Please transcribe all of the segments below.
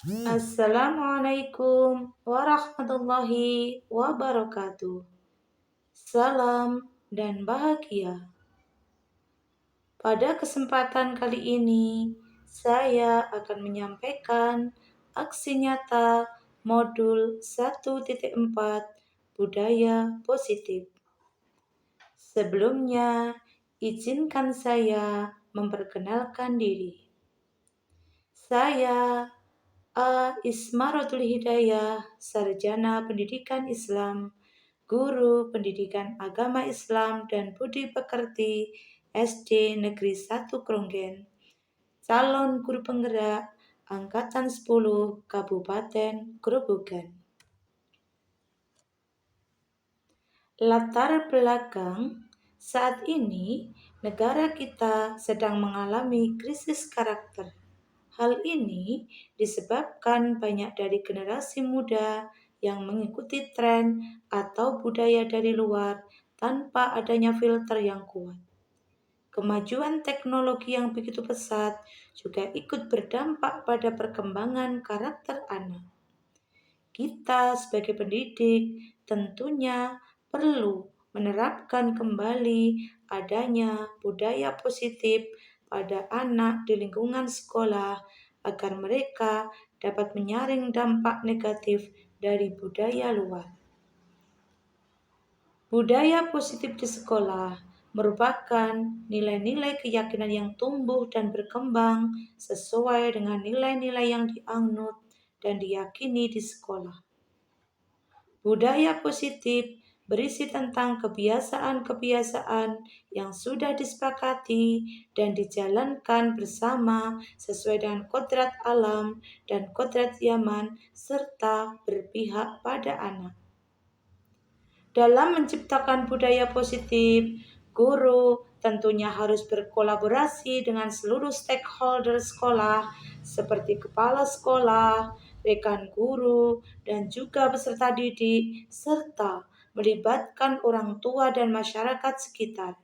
Assalamualaikum warahmatullahi wabarakatuh. Salam dan bahagia. Pada kesempatan kali ini, saya akan menyampaikan aksi nyata modul 1.4 Budaya Positif. Sebelumnya, izinkan saya memperkenalkan diri. Saya Ismarotul Hidayah, Sarjana Pendidikan Islam, Guru Pendidikan Agama Islam dan Budi Pekerti SD Negeri 1 Kronggen, calon guru penggerak Angkatan 10 Kabupaten Grobogan. Latar belakang, saat ini negara kita sedang mengalami krisis karakter. Hal ini disebabkan banyak dari generasi muda yang mengikuti tren atau budaya dari luar tanpa adanya filter yang kuat. Kemajuan teknologi yang begitu pesat juga ikut berdampak pada perkembangan karakter anak. Kita sebagai pendidik tentunya perlu menerapkan kembali adanya budaya positif pada anak di lingkungan sekolah agar mereka dapat menyaring dampak negatif dari budaya luar. Budaya positif di sekolah merupakan nilai-nilai keyakinan yang tumbuh dan berkembang sesuai dengan nilai-nilai yang dianut dan diyakini di sekolah. Budaya positif berisi tentang kebiasaan-kebiasaan yang sudah disepakati dan dijalankan bersama sesuai dengan kodrat alam dan kodrat zaman serta berpihak pada anak. Dalam menciptakan budaya positif, guru tentunya harus berkolaborasi dengan seluruh stakeholder sekolah seperti kepala sekolah, rekan guru, dan juga peserta didik, serta melibatkan orang tua dan masyarakat sekitar.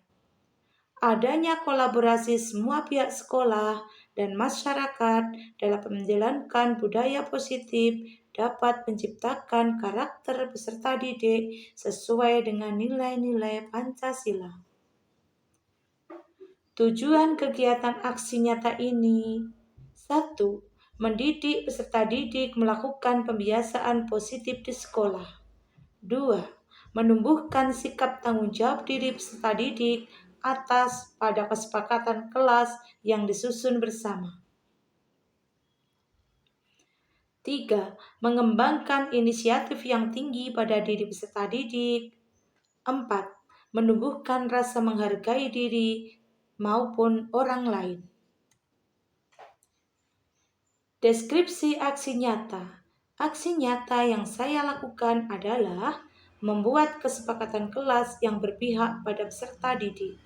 Adanya kolaborasi semua pihak sekolah dan masyarakat dalam menjalankan budaya positif dapat menciptakan karakter peserta didik sesuai dengan nilai-nilai Pancasila. Tujuan kegiatan aksi nyata ini: 1. Mendidik peserta didik melakukan pembiasaan positif di sekolah. 2. Menumbuhkan sikap tanggung jawab diri peserta didik atas pada kesepakatan kelas yang disusun bersama. 3. Mengembangkan inisiatif yang tinggi pada diri peserta didik. 4. Menumbuhkan rasa menghargai diri maupun orang lain. Deskripsi aksi nyata. Aksi nyata yang saya lakukan adalah membuat kesepakatan kelas yang berpihak pada peserta didik.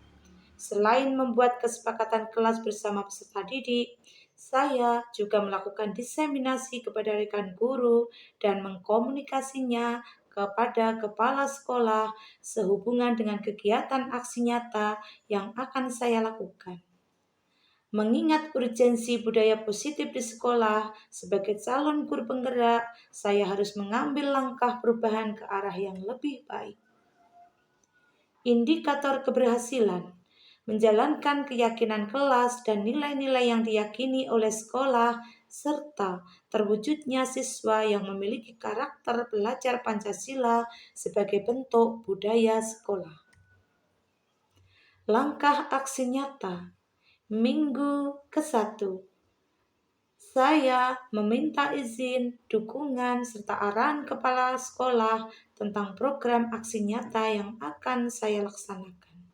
Selain membuat kesepakatan kelas bersama peserta didik, saya juga melakukan diseminasi kepada rekan guru dan mengkomunikasinya kepada kepala sekolah sehubungan dengan kegiatan aksi nyata yang akan saya lakukan. Mengingat urgensi budaya positif di sekolah, sebagai calon guru penggerak, saya harus mengambil langkah perubahan ke arah yang lebih baik. Indikator keberhasilan: menjalankan keyakinan kelas dan nilai-nilai yang diyakini oleh sekolah, serta terwujudnya siswa yang memiliki karakter pelajar Pancasila sebagai bentuk budaya sekolah. Langkah aksi nyata. Minggu ke-1. Saya meminta izin, dukungan, serta arahan kepala sekolah tentang program aksi nyata yang akan saya laksanakan.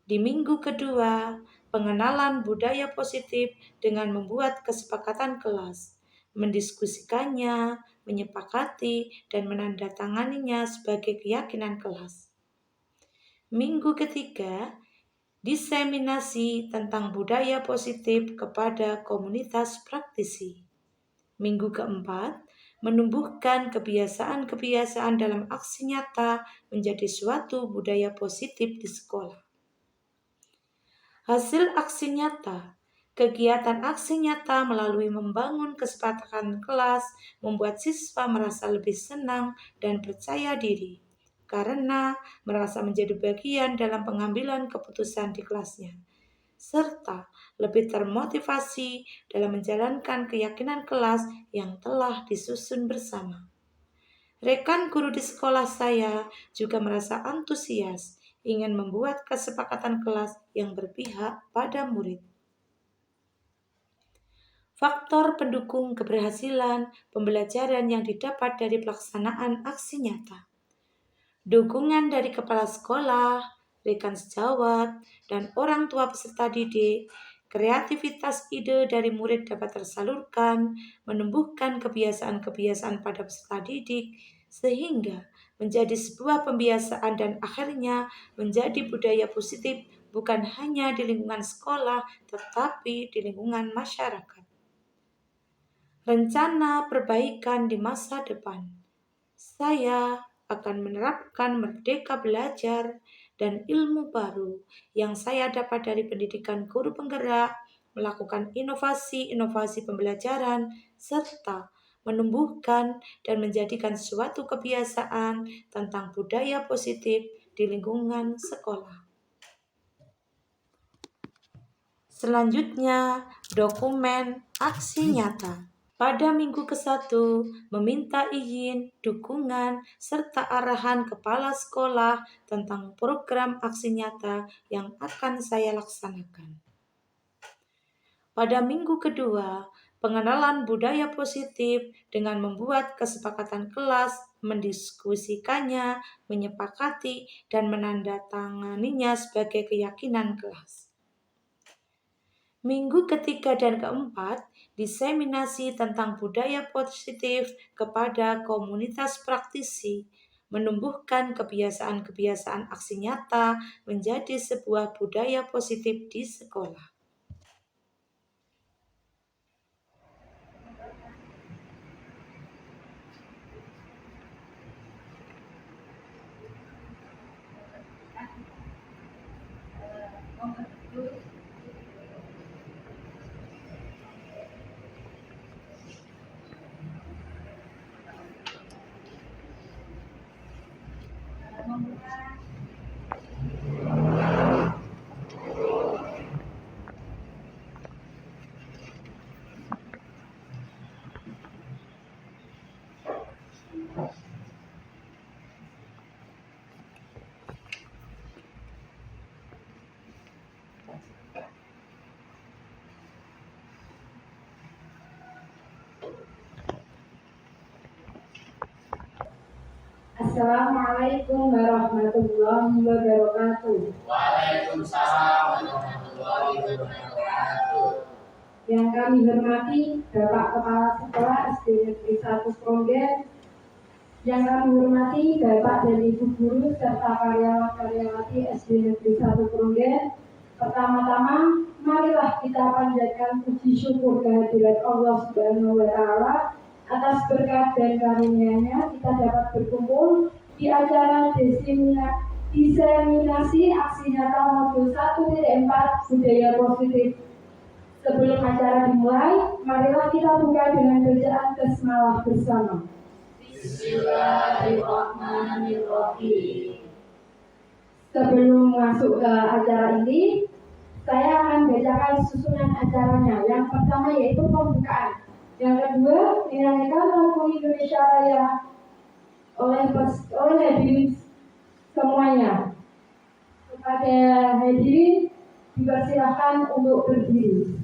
Di minggu kedua, pengenalan budaya positif dengan membuat kesepakatan kelas, mendiskusikannya, menyepakati, dan menandatanganinya sebagai keyakinan kelas. Minggu ketiga, diseminasi tentang budaya positif kepada komunitas praktisi. Minggu keempat, menumbuhkan kebiasaan-kebiasaan dalam aksi nyata menjadi suatu budaya positif di sekolah. Hasil aksi nyata: Kegiatan aksi nyata melalui membangun kesepakatan kelas membuat siswa merasa lebih senang dan percaya diri karena merasa menjadi bagian dalam pengambilan keputusan di kelasnya, serta lebih termotivasi dalam menjalankan keyakinan kelas yang telah disusun bersama. Rekan guru di sekolah saya juga merasa antusias ingin membuat kesepakatan kelas yang berpihak pada murid. Faktor pendukung keberhasilan pembelajaran yang didapat dari pelaksanaan aksi nyata. Dukungan dari kepala sekolah, rekan sejawat, dan orang tua peserta didik, kreativitas ide dari murid dapat tersalurkan, menumbuhkan kebiasaan-kebiasaan pada peserta didik, sehingga menjadi sebuah pembiasaan dan akhirnya menjadi budaya positif bukan hanya di lingkungan sekolah, tetapi di lingkungan masyarakat. Rencana perbaikan di masa depan. Saya akan menerapkan merdeka belajar dan ilmu baru yang saya dapat dari pendidikan guru penggerak, melakukan inovasi-inovasi pembelajaran, serta menumbuhkan dan menjadikan suatu kebiasaan tentang budaya positif di lingkungan sekolah. Selanjutnya, dokumen aksi nyata. Pada minggu ke-1, meminta izin, dukungan, serta arahan kepala sekolah tentang program aksi nyata yang akan saya laksanakan. Pada minggu kedua, pengenalan budaya positif dengan membuat kesepakatan kelas, mendiskusikannya, menyepakati, dan menandatanganinya sebagai keyakinan kelas. Minggu ketiga dan keempat, diseminasi tentang budaya positif kepada komunitas praktisi, menumbuhkan kebiasaan-kebiasaan aksi nyata menjadi sebuah budaya positif di sekolah. Assalamualaikum warahmatullahi wabarakatuh. Waalaikumsalam warahmatullahi wabarakatuh. Yang kami hormati Bapak Kepala Sekolah SD Negeri 1 Sronggen, yang kami hormati Bapak dan Ibu Guru serta karyawan-karyawati SD Negeri 1 Sronggen. Pertama-tama, marilah kita panjatkan puji syukur kehadirat Allah Subhanahu wa Ta'ala atas berkat dan karunia-Nya kita dapat berkumpul di acara diseminasi aksi nyata modul 1.4 budaya positif. Sebelum acara dimulai, marilah kita buka dengan bacaan basmalah bersama. Bismillahirrahmanirrahim. Sebelum masuk ke acara ini, saya akan bacakan susunan acaranya. Yang pertama yaitu pembukaan. Yang kedua, dinyanyikan lagu Indonesia Raya oleh hadirin semuanya. Kepada hadirin dipersilakan untuk berdiri.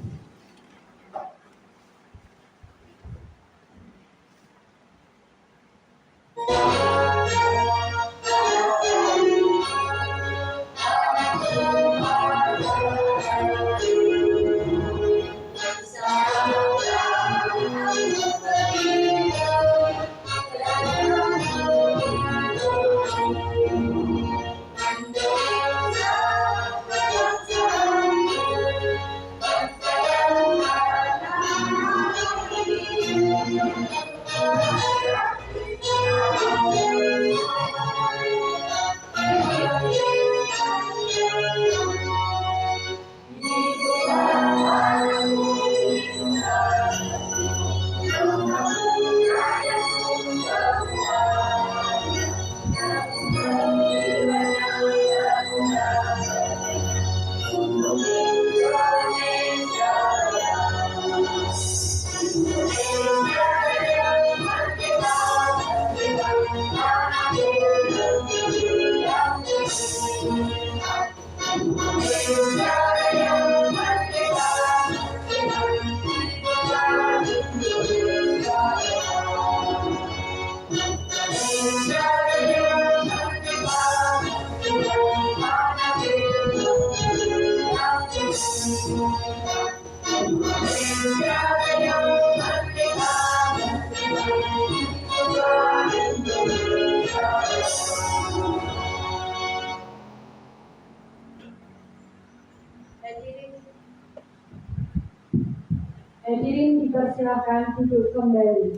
dipersilakan duduk kembali.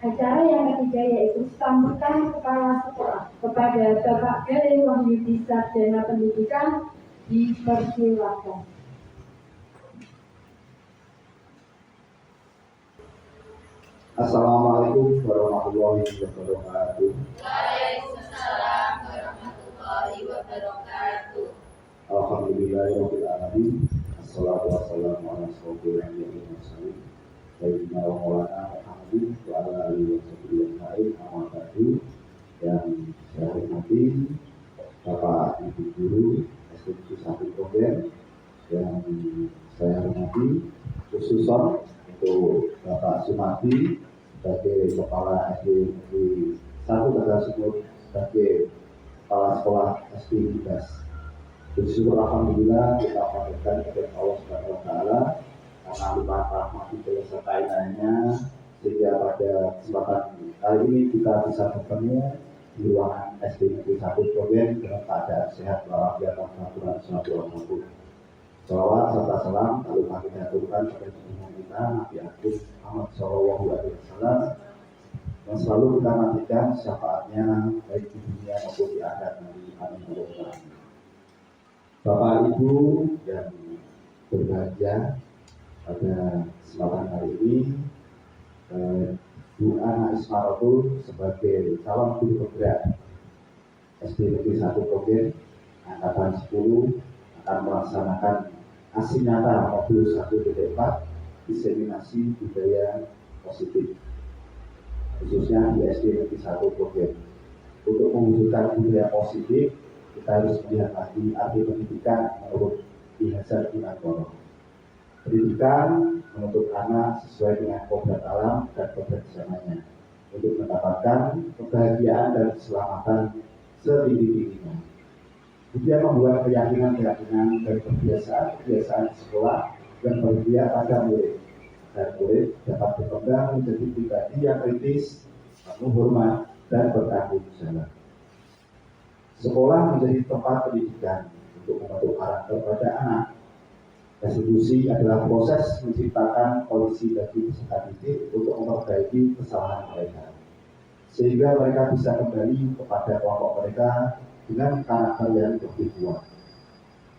Acara yang ketiga yaitu sambutan kepala sekolah kepada Bapak Gale Wahyudi Sarjana Pendidikan, dipersilakan. Assalamualaikum warahmatullahi wabarakatuh. Waalaikumsalam warahmatullahi wabarakatuh. Alhamdulillahirabbil alamin. Assalatu wassalamu ala asyrofil anbiya'i wal mursalin. Sayyidina wa maulana Muhammadin wa ala alihi wa sahbihi ajma'in. Amma ba'du. Yang saya hormati Bapak Ibu Guru Institusi 1 Program, yang saya hormati khususon untuk Bapak Sumati sebagai Kepala SD Negeri 1 Tegal Sumur, sebagai Kepala Sekolah SD Midas. Bersyukur alhamdulillah kita panjatkan kepada Allah Subhanahu wa taala karena limpahan rahmat beserta inayahnya, sehingga pada kesempatan kali ini kita bisa bertemu di ruangan SD Negeri 1 Program dalam keadaan sehat walafiat dan aturan salawat. Salawat serta salam tak lupa kita aturkan kepada junjungan kita Nabi Agung Muhammad Shallallahu Alaihi Wasallam, yang selalu kita nantikan syafaatnya baik di dunia maupun di akhirat nanti. Amin. Bapak Ibu yang berbahagia, pada kesempatan kali ini Bu Ana Ismarotul sebagai calon guru penggerak SD Negeri 1 Program Angkatan 10 akan melaksanakan aksi nyata modul 1.4 diseminasi budaya positif, khususnya di SD Negeri 1 Program. Untuk mewujudkan budaya positif, kita harus melihat lagi arti pendidikan menurut Ki Hajar Dewantara. Pendidikan menuntut anak sesuai dengan kodrat alam dan kodrat zamannya untuk mendapatkan kebahagiaan dan keselamatan setinggi-tingginya. Dia membuat keyakinan-keyakinan dan kebiasaan-kebiasaan di sekolah yang berpihak pada murid, dan murid dapat berkembang menjadi pribadi yang kritis, penuh hormat, dan bertanggung jawab. Sekolah menjadi tempat pendidikan untuk membentuk karakter pada anak. Restitusi adalah proses menciptakan kondisi bagi peserta didik untuk memperbaiki kesalahan mereka, sehingga mereka bisa kembali kepada kelompok mereka dengan karakter yang lebih kuat.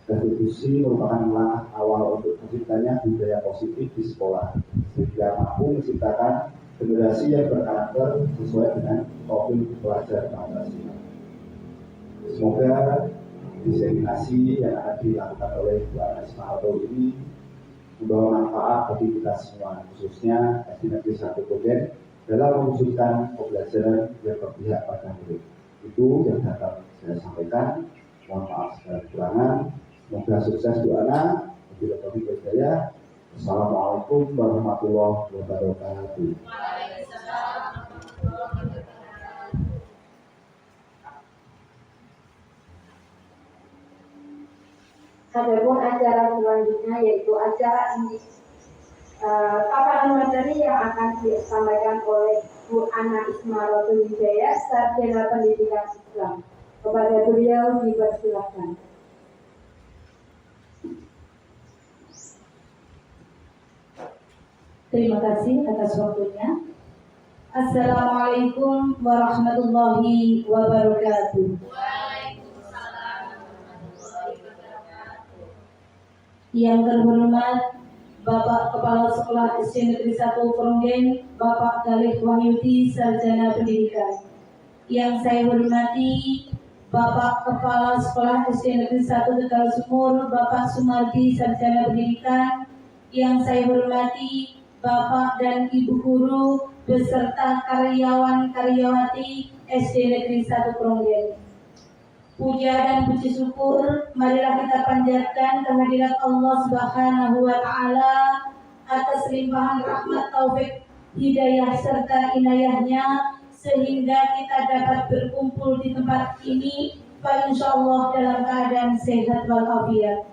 Restitusi merupakan langkah awal untuk terciptanya budaya positif di sekolah, sehingga mampu menciptakan generasi yang berkarakter sesuai dengan profil pelajar Pancasila. Semoga diseminasi yang akan dilakukan oleh Bu Ana Ismarotul ini membawa manfaat bagi kita semua, khususnya SD Negeri 1 Program, dalam mewujudkan pembelajaran yang berpihak pada murid. Itu yang dapat saya sampaikan. Mohon maaf segala kekurangan. Semoga sukses Bu Ana. Bila taufiq wal hidayah. Assalamualaikum warahmatullahi wabarakatuh. Adapun acara selanjutnya yaitu acara ini paparan materi yang akan disampaikan oleh Bu Ana Ismarotul Hidayah, Sarjana Pendidikan Islam. Kepada beliau dipersilakan. Terima kasih atas waktunya. Assalamualaikum warahmatullahi wabarakatuh. Yang terhormat Bapak Kepala Sekolah SD Negeri 1 Program, Bapak Gale Wahyudi Sarjana Pendidikan. Yang saya hormati Bapak Kepala Sekolah SD Negeri 1 Tegal Sumur, Bapak Sumardi Sarjana Pendidikan. Yang saya hormati Bapak dan Ibu Guru beserta karyawan-karyawati SD Negeri 1 Program. Puja dan puji syukur marilah kita panjatkan kehadirat Allah Subhanahu wa taala atas limpahan rahmat, taufik, hidayah serta inayahnya, sehingga kita dapat berkumpul di tempat ini insyaallah dalam keadaan sehat walafiat.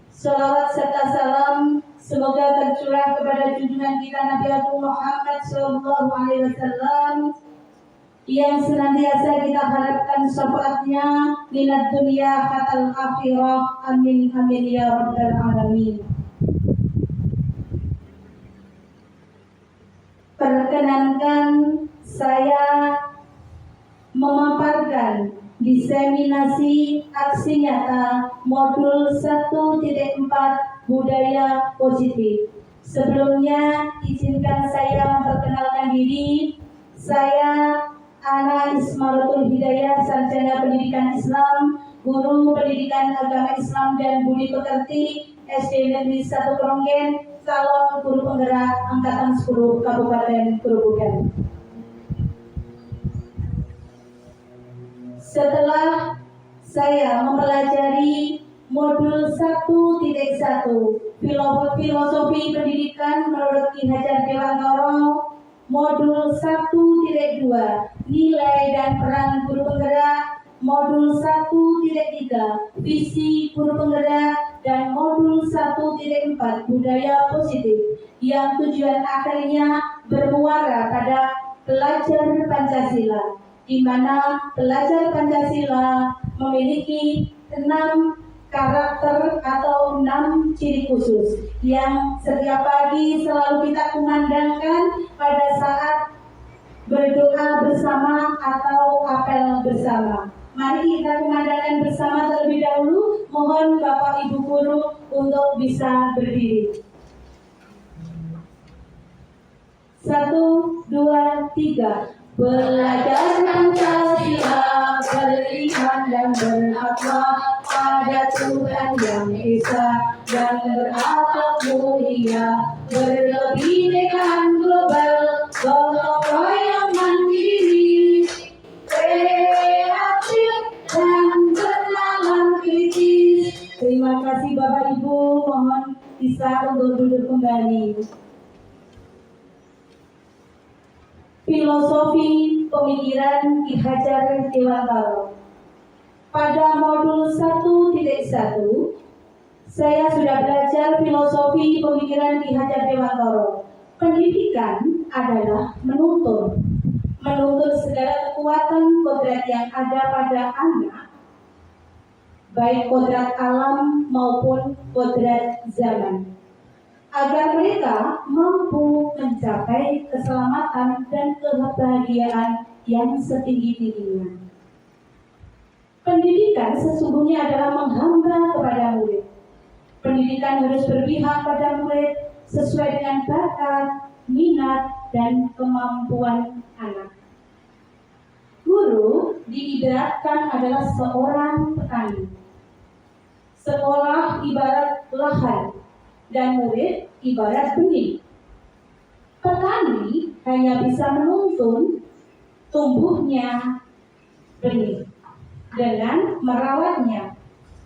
Salawat serta salam semoga tercurah kepada junjungan kita Nabi Agung Muhammad Sallallahu Alaihi Wasallam, yang senantiasa kita harapkan syafaatnya minat dunia hatal akhirah. Amin amin ya rabbal alamin. Perkenankan saya memaparkan diseminasi aksi nyata modul 1.4 budaya positif. Sebelumnya izinkan saya memperkenalkan diri. Saya Ana Ismarotul Hidayah, Sarjana Pendidikan Islam, Guru Pendidikan Agama Islam dan Budi Pekerti, SD Negeri 1 Kronggen, calon guru penggerak Angkatan 10 Kabupaten Grobogan. Setelah saya mempelajari modul 1.1 Filosofi Pendidikan menurut Ki Hajar Dewantara, modul 1.2 Nilai dan Peran Guru Penggerak, modul 1.3 Visi Guru Penggerak, dan modul 1.4 Budaya Positif yang tujuan akhirnya bermuara pada pelajar Pancasila, di mana pelajar Pancasila memiliki 6 karakter atau 6 ciri khusus yang setiap pagi selalu kita kumandangkan pada saat berdoa bersama atau apel bersama. Mari kita kumandangkan bersama terlebih dahulu. Mohon Bapak Ibu Guru untuk bisa berdiri. 1, 2, 3. Belajar Pancasila, beriman dan berakhlak pada Tuhan Yang Esa, dan berakhlak mulia, berbhinneka global, gotong royong mandiri, kreatif dan bernalar kritis. Terima kasih Bapak Ibu, mohon bisa untuk duduk kembali. Filosofi Pemikiran Ki Hajar Dewantara. Pada modul 1.1 saya sudah belajar filosofi pemikiran Ki Hajar Dewantara. Pendidikan adalah menuntut segala kekuatan kodrat yang ada pada anak, baik kodrat alam maupun kodrat zaman, agar mereka mampu mencapai keselamatan dan kebahagiaan yang setinggi-tingginya. Pendidikan sesungguhnya adalah menghamba kepada murid. Pendidikan harus berpihak pada murid sesuai dengan bakat, minat, dan kemampuan anak. Guru diibaratkan adalah seorang petani. Sekolah ibarat lahan, dan murid ibarat benih. Petani hanya bisa menuntun tumbuhnya benih dengan merawatnya.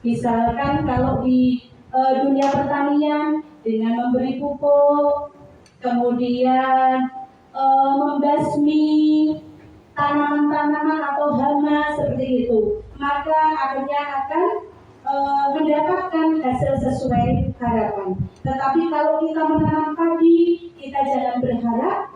Misalkan kalau di dunia pertanian dengan memberi pupuk, kemudian membasmi tanaman-tanaman atau hama seperti itu, maka akhirnya akan mendapatkan hasil sesuai harapan. Tetapi kalau kita menanam padi, kita jangan berharap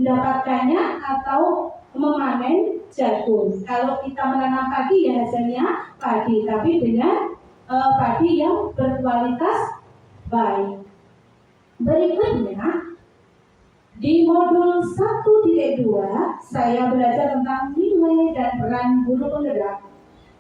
mendapatkannya atau memanen jagung. Kalau kita menanam padi, ya hasilnya padi, tapi dengan padi yang berkualitas baik. Berikutnya, di modul 1.2 saya belajar tentang nilai dan peran guru penggerak.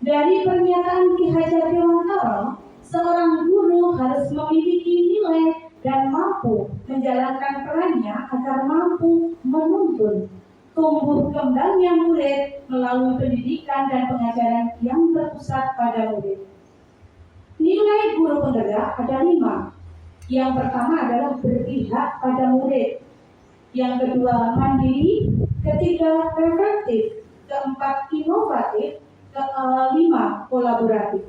Dari pernyataan Ki Hajar Dewantara, seorang guru harus memiliki nilai dan mampu menjalankan perannya agar mampu menuntun tumbuh kembangnya murid melalui pendidikan dan pengajaran yang berpusat pada murid. Nilai guru penggerak ada 5. Yang pertama adalah berpihak pada murid. Yang kedua, mandiri. Ketiga, reflektif. Keempat, inovatif. Kelima, kolaboratif.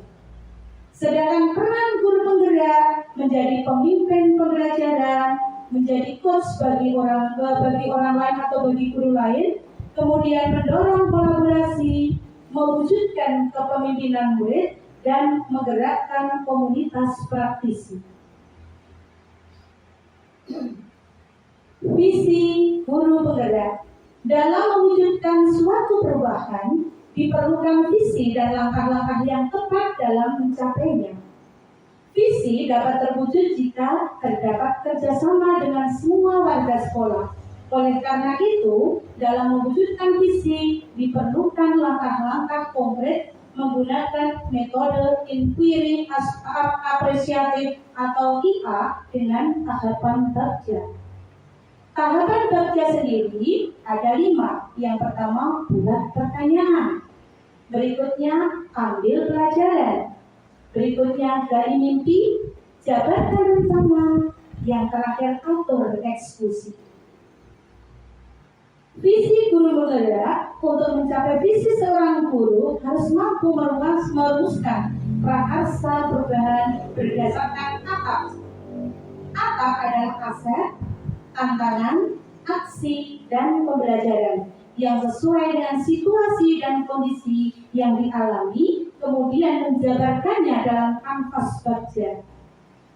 Sedangkan peran guru penggerak menjadi pemimpin pembelajaran, menjadi coach bagi orang lain atau bagi guru lain, kemudian mendorong kolaborasi, mewujudkan kepemimpinan murid, dan menggerakkan komunitas praktisi. Visi guru penggerak. Dalam mewujudkan suatu perubahan, diperlukan visi dan langkah-langkah yang tepat dalam mencapainya. Visi dapat terwujud jika terdapat kerjasama dengan semua warga sekolah. Oleh karena itu, dalam mewujudkan visi, diperlukan langkah-langkah konkret menggunakan metode inquiry apresiatif atau IA dengan tahapan kerja. Tahapan kerja sendiri ada 5. Yang pertama, buat pertanyaan. Berikutnya, ambil pelajaran. Berikutnya, gali mimpi, jabarkan rencana. Yang terakhir, atur eksekusi. Visi guru menggerak. Untuk mencapai visi seorang guru harus mampu merumuskan prakarsa perubahan berdasarkan atap. Atap adalah aset, tantangan, aksi, dan pembelajaran yang sesuai dengan situasi dan kondisi yang dialami, kemudian menjabarkannya dalam kanvas kerja.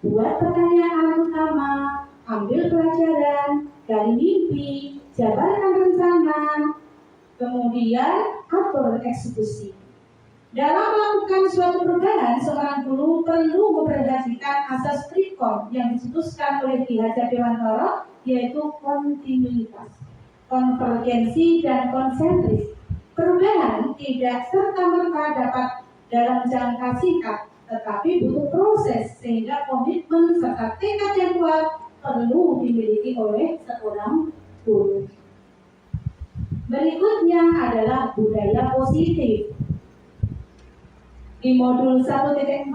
Buat pertanyaan utama, ambil pelajaran, gali mimpi, jabarkan rencana, kemudian atur eksekusi. Dalam melakukan suatu perubahan, seorang guru perlu memperhatikan asas trikon yang dicetuskan oleh Ki Hajar Dewantara, yaitu kontinuitas, konvergensi, dan konsentris. Perubahan tidak serta-merta dapat dalam jangka singkat, tetapi butuh proses sehingga komitmen serta tekad yang kuat perlu dimiliki oleh seorang guru. Berikutnya adalah budaya positif. Di modul 1.4,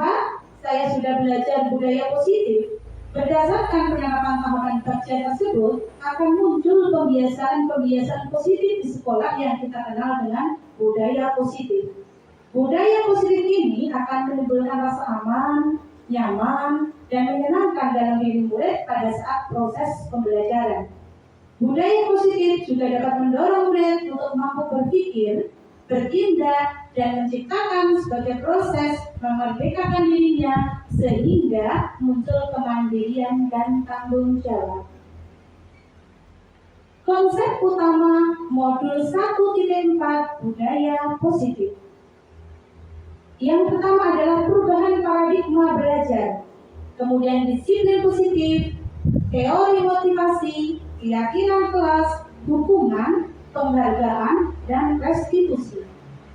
saya sudah belajar budaya positif. Berdasarkan penerapan tahapan kerja tersebut, akan muncul pembiasaan-pembiasaan positif di sekolah yang kita kenal dengan budaya positif. Budaya positif ini akan menimbulkan rasa aman, nyaman, dan menyenangkan dalam diri murid pada saat proses pembelajaran. Budaya positif juga dapat mendorong murid untuk mampu berpikir, bertindak, dan menciptakan sebagai proses memerdekakan dirinya sehingga muncul kemandirian dan tanggung jawab. Konsep utama modul 1.4 budaya positif. Yang pertama adalah perubahan paradigma belajar, kemudian disiplin positif, teori motivasi, keyakinan kelas, dukungan, penghargaan, dan restitusi.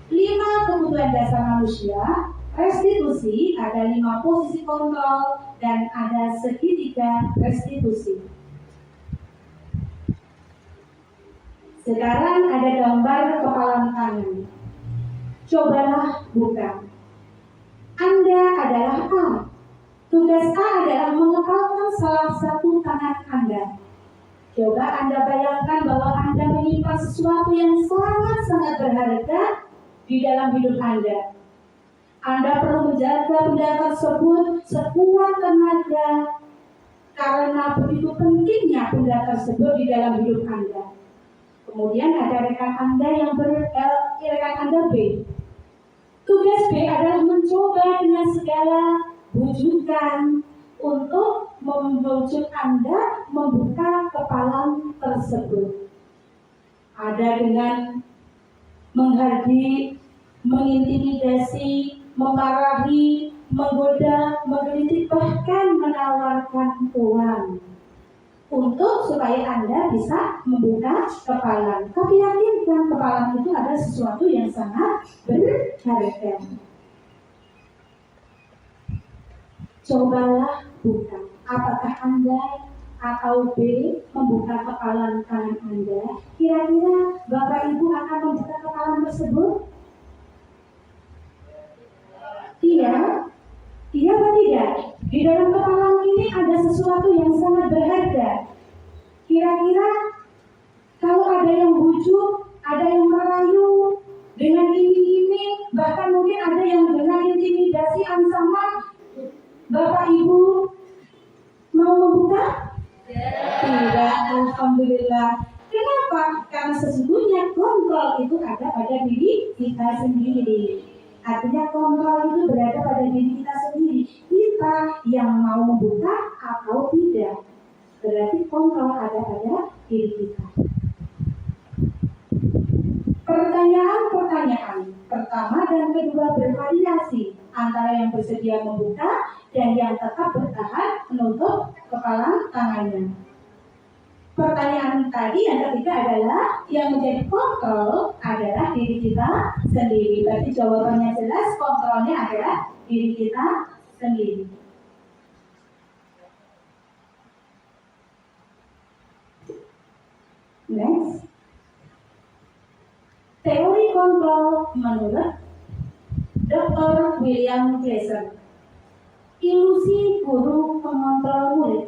5 kebutuhan dasar manusia. Restitusi, ada 5 posisi kontrol dan ada segitiga restitusi. Sekarang ada gambar kepalan tangan. Cobalah buka. Anda adalah A. Tugas A adalah mengepalkan salah satu tangan Anda. Coba Anda bayangkan bahwa Anda menyimpan sesuatu yang sangat-sangat berharga di dalam hidup Anda. Anda perlu menjaga benda tersebut sekuat tenaga karena begitu pentingnya benda tersebut di dalam hidup Anda. Kemudian ada rekan Anda rekan Anda B. Tugas B adalah mencoba dengan segala bujukan untuk membujuk Anda membuka kepalan tersebut. Ada dengan menghardik, mengintimidasi, memarahi, menggoda, menggelitik, bahkan menawarkan uang untuk supaya Anda bisa membuka kepalan. Tapi yakinkan kepalan itu ada sesuatu yang sangat berharga. Cobalah buka. Apakah Anda atau B membuka kepalan tangan Anda? Kira-kira Bapak Ibu akan membuka kepalan tersebut? Iya? Iya atau tidak? Di dalam kepalan ini ada sesuatu yang sangat berharga. Kira-kira kalau ada yang bujuk, ada yang merayu dengan iming-iming, bahkan mungkin ada yang dengan intimidasi, ancaman, Bapak Ibu mau membuka? Tidak, alhamdulillah. Kenapa? Karena sesungguhnya kontrol itu ada pada diri kita sendiri. Artinya kontrol itu berada pada diri kita sendiri. Kita yang mau membuka atau tidak. Berarti kontrol ada pada diri kita. Pertanyaan-pertanyaan pertama dan kedua bervariasi antara yang bersedia membuka dan yang tetap bertahan menutup kepala tangannya. Pertanyaan tadi yang ketiga adalah yang menjadi kontrol adalah diri kita sendiri. Berarti jawabannya jelas, kontrolnya adalah diri kita sendiri. Next. Teori kontrol menurut Dr. William Glasser. Ilusi guru mengontrol murid.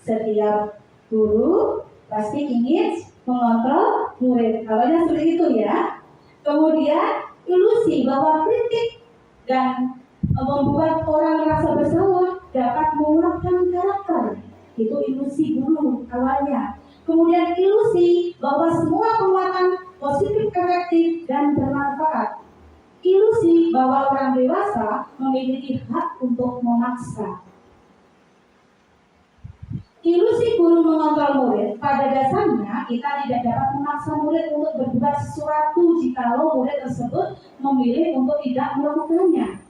Setiap guru pasti ingin mengontrol murid. Awalnya seperti itu ya. Kemudian ilusi bahwa kritik dan membuat orang merasa bersalah dapat menguatkan karakter. Itu ilusi guru awalnya. Kemudian ilusi bahwa semua penguatan positif, efektif, dan bermanfaat. Ilusi bahwa orang dewasa memiliki hak untuk memaksa. Ilusi guru mengontrol murid. Pada dasarnya kita tidak dapat memaksa murid untuk berbuat sesuatu jikalau murid tersebut memilih untuk tidak melakukannya.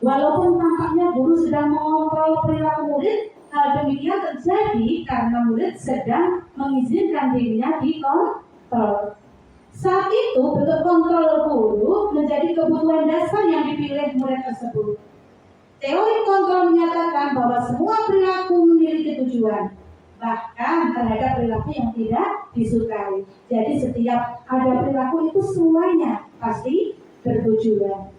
Walaupun tampaknya guru sedang mengontrol perilaku murid, hal demikian terjadi karena murid sedang mengizinkan dirinya dikontrol. Saat itu bentuk kontrol guru menjadi kebutuhan dasar yang dipilih murid tersebut. Teori kontrol menyatakan bahwa semua perilaku memiliki tujuan, bahkan terhadap perilaku yang tidak disukai. Jadi setiap ada perilaku itu semuanya pasti bertujuan.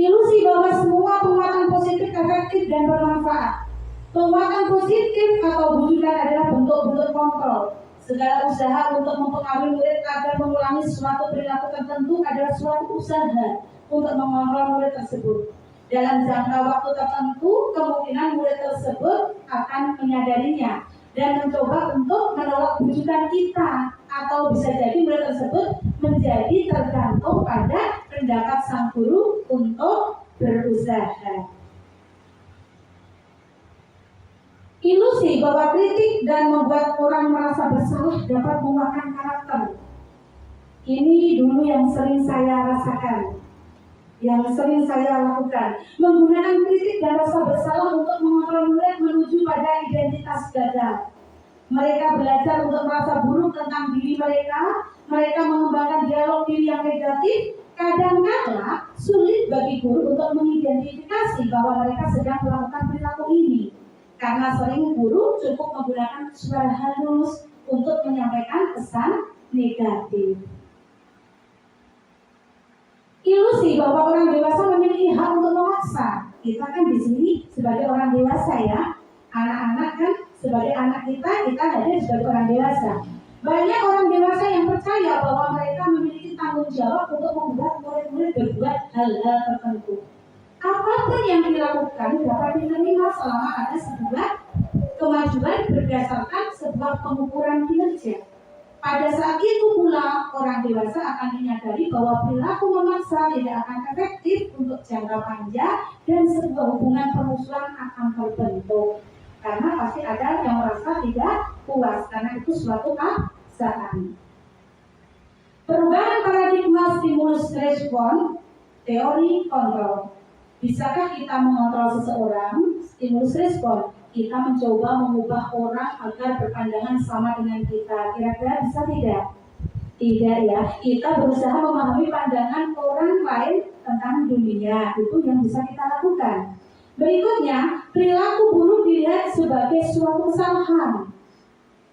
Ilusi bahwa semua penguatan positif, efektif, dan bermanfaat. Penguatan positif atau wujudan adalah bentuk-bentuk kontrol. Segala usaha untuk mempengaruhi murid agar mengulangi suatu perilaku tertentu adalah suatu usaha untuk mengontrol murid tersebut. Dalam jangka waktu tertentu, kemungkinan murid tersebut akan menyadarinya dan mencoba untuk menolak wujudan kita, atau bisa jadi murid tersebut menjadi tergantung pada pendapat sang guru untuk berusaha. Ilusi bahwa kritik dan membuat orang merasa bersalah dapat menguatkan karakter. Ini dulu yang sering saya rasakan, yang sering saya lakukan. Menggunakan kritik dan rasa bersalah untuk mengontrol murid menuju pada identitas gagal. Mereka belajar untuk merasa buruk tentang diri mereka. Mereka mengembangkan dialog diri yang negatif. Kadang-kadang sulit bagi guru untuk mengidentifikasi bahwa mereka sedang melakukan perilaku ini, karena sering guru cukup menggunakan suara halus untuk menyampaikan pesan negatif. Ilusi bahwa orang dewasa memiliki hak untuk memaksa. Kita kan di sini sebagai orang dewasa ya. Anak-anak kan sebagai anak kita hadir sebagai orang dewasa. Banyak orang dewasa yang percaya bahwa mereka memiliki tanggung jawab untuk membuat murid-murid berbuat hal-hal tertentu. Apapun yang dilakukan dapat diterima selama ada sebuah kemajuan berdasarkan sebuah pengukuran kinerja. Pada saat itu pula orang dewasa akan menyadari bahwa perilaku memaksa tidak akan efektif untuk jangka panjang dan sebuah hubungan permusuhan akan terbentuk. Karena pasti ada yang merasa tidak puas karena itu suatu paksaan. Perubahan paradigma stimulus respon, teori kontrol. Bisakah kita mengontrol seseorang? Stimulus respon. Kita mencoba mengubah orang agar berpandangan sama dengan kita. Kira-kira bisa tidak? Tidak ya. Kita berusaha memahami pandangan orang lain tentang dunia. Itu yang bisa kita lakukan. Berikutnya, perilaku buruk dilihat sebagai suatu kesalahan.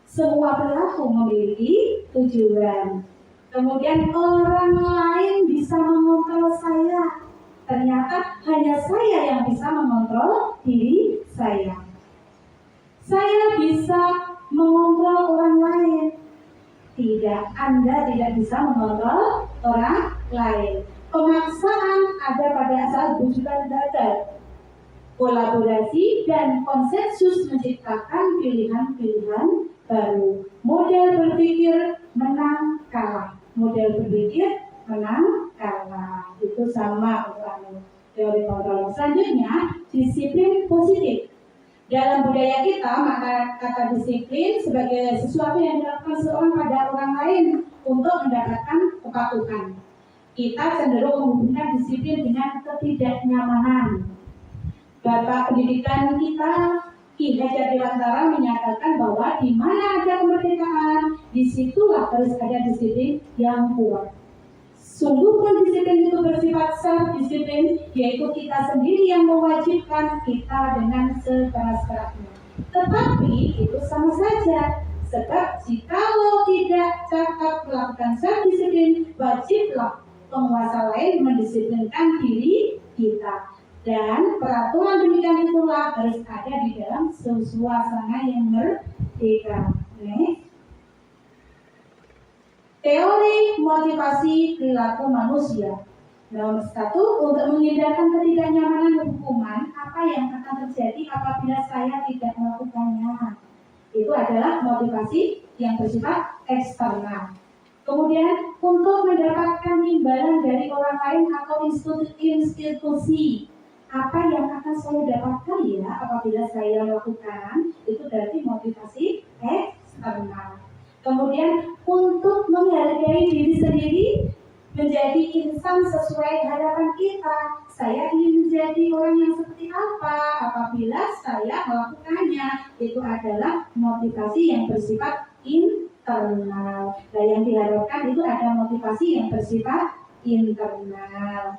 Semua perilaku memiliki tujuan. Kemudian orang lain bisa mengontrol saya. Ternyata hanya saya yang bisa mengontrol diri saya. Saya bisa mengontrol orang lain. Tidak, Anda tidak bisa mengontrol orang lain. Pemaksaan ada pada saat wujudan gagal. Kolaborasi dan konsensus menciptakan pilihan-pilihan baru. Model berpikir menang kalah. Model berpikir menang kalah. Itu sama untuk teori kontrol. Selanjutnya, disiplin positif. Dalam budaya kita, maka kata disiplin sebagai sesuatu yang dilakukan seorang pada orang lain untuk mendapatkan kepatuhan. Kita cenderung menghubungkan disiplin dengan ketidaknyamanan. Bapak pendidikan kita, Ki Hajar Dewantara, menyatakan bahwa di mana ada kemerdekaan, disitulah harus ada disiplin yang kuat. Sungguh pun disiplin itu bersifat self-disiplin, yaitu kita sendiri yang mewajibkan kita dengan sekeras-kerasnya. Tetapi itu sama saja, sebab jikalau tidak cakap melakukan self-disiplin, wajiblah penguasa lain mendisiplinkan diri kita. Dan peraturan demikian itulah harus ada di dalam suasana yang merdeka. Teori motivasi perilaku manusia. Nomor 1, untuk menghindarkan ketidaknyamanan hukuman, apa yang akan terjadi apabila saya tidak melakukannya? Itu adalah motivasi yang bersifat eksternal. Kemudian, untuk mendapatkan imbalan dari orang lain atau institusi, apa yang akan saya dapatkan ya apabila saya melakukan? Itu berarti motivasi eksternal. Kemudian untuk menghargai diri sendiri, menjadi insan sesuai harapan kita. Saya ingin menjadi orang yang seperti apa apabila saya melakukannya. Itu adalah motivasi yang bersifat internal. Nah, yang diharapkan itu ada motivasi yang bersifat internal.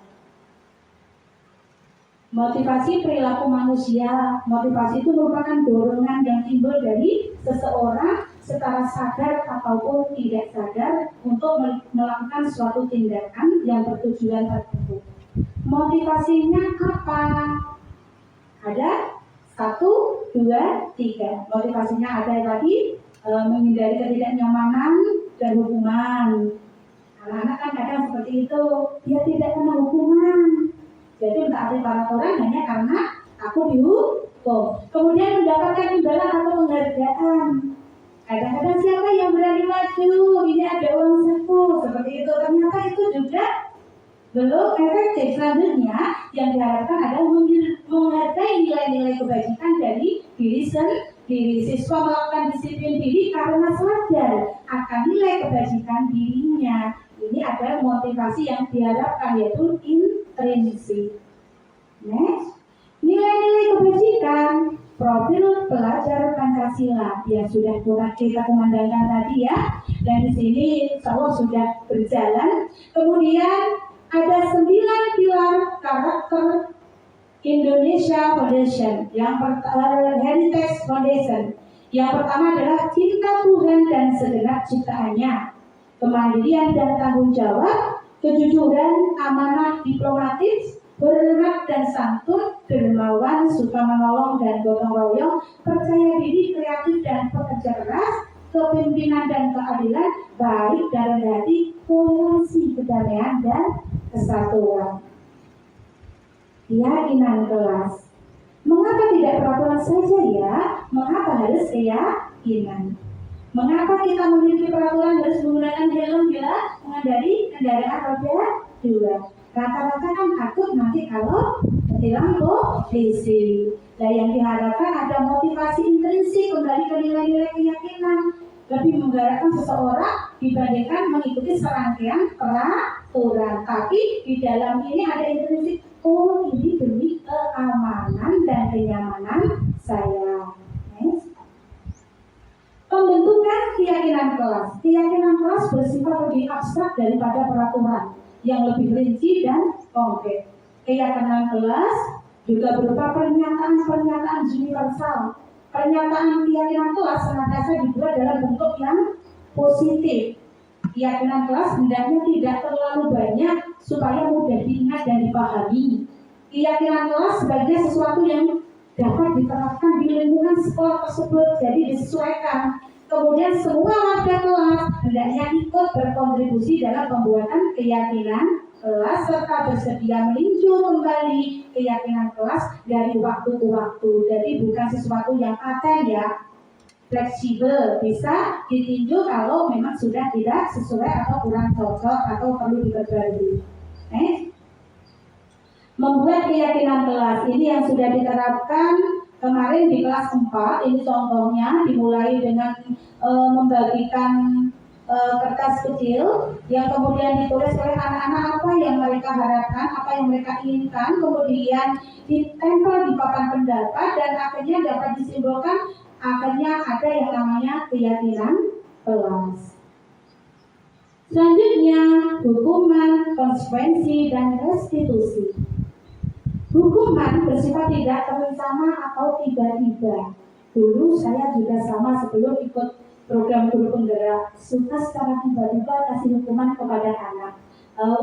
Motivasi perilaku manusia. Motivasi itu merupakan dorongan yang timbul dari seseorang secara sadar ataupun tidak sadar untuk melakukan suatu tindakan yang bertujuan tertentu. Motivasinya apa? Ada 1, 2, 3. Motivasinya ada lagi menghindari ketidaknyamanan dan hukuman. Anak-anak kan kadang seperti itu, dia tidak kena hukuman. Jadi mentaati peraturan hanya karena aku dihukum. Kemudian mendapatkan imbalan atau penghargaan. Kadang-kadang siapa yang berani maju? Ini ada uang saku seperti itu. Ternyata itu juga belum efektif. Selanjutnya yang diharapkan adalah menghargai nilai-nilai kebajikan dari diri sendiri. Siswa melakukan disiplin diri karena sadar akan nilai kebajikan dirinya. Ini adalah motivasi yang diharapkan, yaitu intrinsik. Next, nilai-nilai kebajikan. Profil pelajar Pancasila yang sudah kita kumandangkan tadi ya, dan di sini insya sudah berjalan. Kemudian ada 9 pilar karakter Indonesia Foundation, yang Heritage Foundation. Yang pertama adalah cinta Tuhan dan segenap ciptaannya, kemandirian dan tanggung jawab, kejujuran, amanah diplomatis, berhormat dan santun, dermawan, suka menolong dan gotong royong, percaya diri, kreatif dan pekerja keras, kepemimpinan dan keadilan, baik dan rendah hati, toleransi, kedamaian dan kesatuan. Keyakinan kelas. Mengapa tidak peraturan saja ya? Mengapa harus keyakinan? Mengapa kita memiliki peraturan harus menggunakan helm bila mengendari kendaraan roda 2? Rata-rata kan takut nanti kalau ketilang polisi. Nah, yang diharapkan ada motivasi intrinsik, kembali ke nilai-nilai keyakinan, lebih menggerakkan seseorang dibandingkan mengikuti serangkaian peraturan. Tapi di dalam ini ada intrinsik, oh ini demi keamanan dan kenyamanan saya. Next. Pembentukan keyakinan kelas. Keyakinan kelas bersifat lebih abstrak daripada peraturan yang lebih rinci dan konkret. Keyakinan kelas juga berupa pernyataan-pernyataan universal. Pernyataan keyakinan kelas senantiasa dibuat dalam bentuk yang positif. Keyakinan kelas hendaknya tidak terlalu banyak supaya mudah diingat dan dipahami. Keyakinan kelas sebagai sesuatu yang dapat diterapkan di lingkungan sekolah tersebut, jadi disesuaikan. Kemudian semua warga kelas hendaknya ikut berkontribusi dalam pembuatan keyakinan kelas serta bersedia meninjau kembali keyakinan kelas dari waktu ke waktu. Jadi bukan sesuatu yang paten ya, fleksibel, bisa ditinjau kalau memang sudah tidak sesuai atau kurang cocok atau perlu diperbarui. Membuat keyakinan kelas ini yang sudah diterapkan Kemarin di kelas 4, ini contohnya dimulai dengan membagikan kertas kecil yang kemudian ditulis oleh anak-anak apa yang mereka harapkan, apa yang mereka inginkan, kemudian ditempel di papan pendapat dan akhirnya dapat disimpulkan akhirnya ada yang namanya keyakinan kelas. Selanjutnya, hukuman, konsekuensi, dan restitusi. Hukuman bersifat tidak terencana atau tiba-tiba. Dulu saya juga sama sebelum ikut program guru penggerak, suka secara tiba-tiba kasih hukuman kepada anak.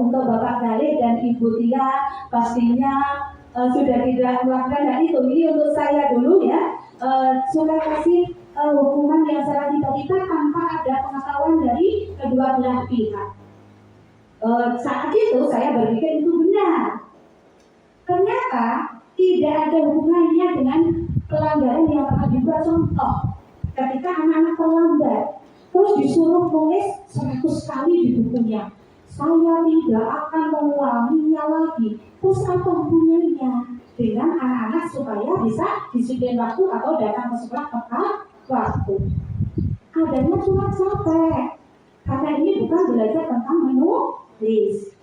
Untuk Bapak Galih dan Ibu Tia pastinya sudah tidak melakukan hal itu. Ini untuk saya dulu ya, suka kasih hukuman yang secara tiba-tiba tanpa ada pengetahuan dari kedua belah pihak. Saat itu saya berpikir itu benar. Ternyata tidak ada hubungannya dengan pelanggaran yang pernah dibuat. Contoh, ketika anak-anak terlambat, terus disuruh tulis 100 kali di bukunya, saya tidak akan mengulanginya lagi. Terus apa hubungannya dengan anak-anak supaya bisa disiplin waktu atau datang ke sekolah tepat waktu? Adanya cuma capek, karena ini bukan belajar tentang menulis.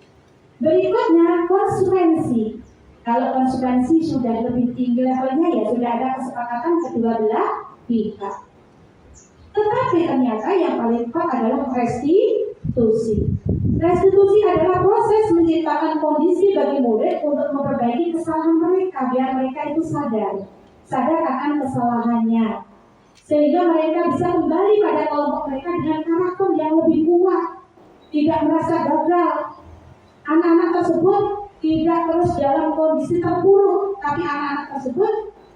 Berikutnya, konsekuensi. Kalau konsekuensi sudah lebih tinggi levelnya, ya sudah ada kesepakatan kedua belah pihak. Tetapi ternyata yang paling tepat adalah restitusi. Restitusi adalah proses menciptakan kondisi bagi murid untuk memperbaiki kesalahan mereka, biar mereka itu sadar akan kesalahannya, sehingga mereka bisa kembali pada kelompok mereka dengan karakter yang lebih kuat, tidak merasa gagal. Anak-anak tersebut tidak terus dalam kondisi terpuruk, tapi anak-anak tersebut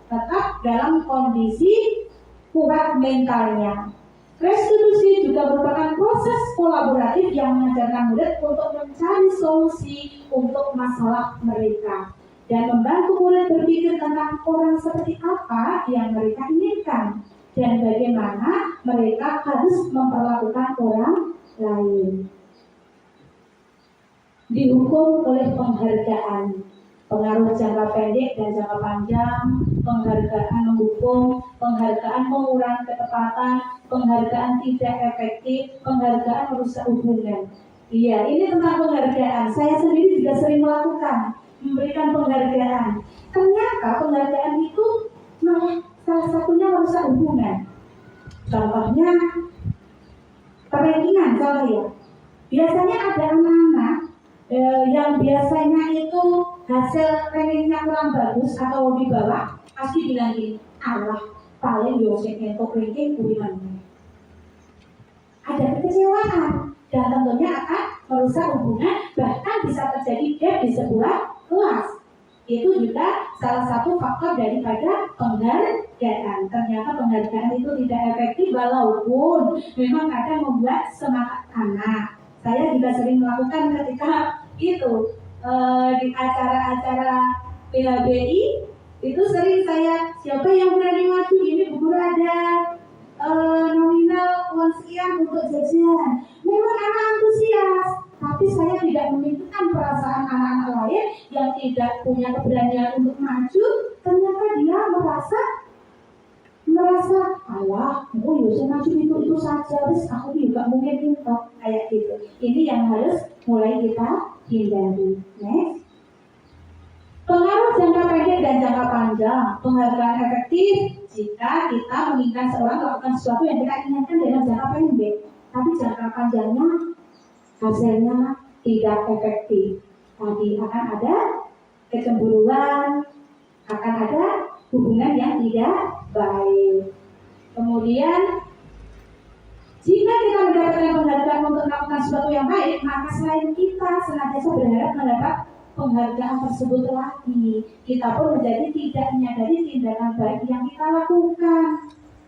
tetap dalam kondisi kuat mentalnya. Restitusi juga merupakan proses kolaboratif yang mengajarkan murid untuk mencari solusi untuk masalah mereka dan membantu murid berpikir tentang orang seperti apa yang mereka inginkan dan bagaimana mereka harus memperlakukan orang lain. Dihukum oleh penghargaan, pengaruh jangka pendek dan jangka panjang, penghargaan menghukum, penghargaan mengurangi ketepatan, penghargaan tidak efektif, penghargaan merusak hubungan. Iya, ini tentang penghargaan. Saya sendiri juga sering melakukan, memberikan penghargaan. Ternyata penghargaan itu malah salah satunya merusak hubungan. Contohnya, rankingan contohnya. Biasanya ada anak-anak yang biasanya itu hasil rankingnya kurang bagus atau di bawah, pasti bilang gini, Allah paling yosek untuk ranking kuriman. Ada kekecewaan dan tentunya akan merusak hubungan, bahkan bisa terjadi gap di sebuah kelas. Itu juga salah satu faktor daripada penghargaan. Ternyata penghargaan itu tidak efektif walaupun memang kadang membuat semangat anak. Saya juga sering melakukan ketika itu di acara-acara PHBI itu sering saya, siapa yang berani maju, ini Bu Guru ada nominal uang sekian untuk jajan. Memang anak antusias, tapi saya tidak memikirkan perasaan anak-anak lain yang tidak punya keberanian untuk maju. Ternyata dia merasa Allah, oh ya maju itu saja, terus aku juga mungkin itu kayak gitu. Ini yang harus mulai kita hindari. Next. Pengaruh jangka pendek dan jangka panjang. Penghargaan efektif jika kita menginginkan seorang melakukan sesuatu yang kita inginkan dalam jangka pendek, tapi jangka panjangnya hasilnya tidak efektif. Tadi akan ada kecemburuan, akan ada hubungan yang tidak baik. Kemudian jika kita mendapatkan penghargaan untuk melakukan sesuatu yang baik, maka selain kita senantiasa berharap mendapat penghargaan tersebut lagi, kita pun menjadi tidak menyadari tindakan baik yang kita lakukan,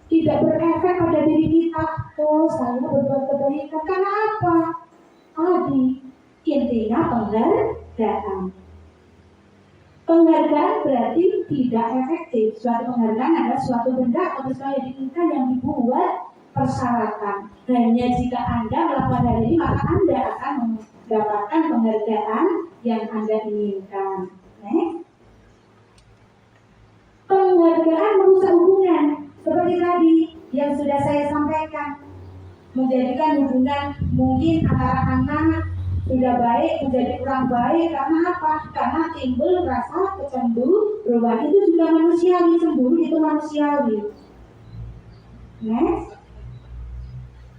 tidak berefek pada diri kita. Oh, saya berbuat kebaikan karena apa? Tadi intinya penghargaan. Penghargaan berarti tidak efektif. Suatu penghargaan adalah suatu benda atau sesuatu yang diinginkan yang dibuat persyaratan. Hanya jika Anda melakukan hal ini, maka Anda akan mendapatkan penghargaan yang Anda inginkan. Penghargaan yang sudah saya sampaikan. Menjadikan hubungan mungkin antara anak sudah baik menjadi kurang baik karena apa? Karena timbul rasa kecemburuan. Itu juga manusiawi, cemburu itu manusiawi. Next.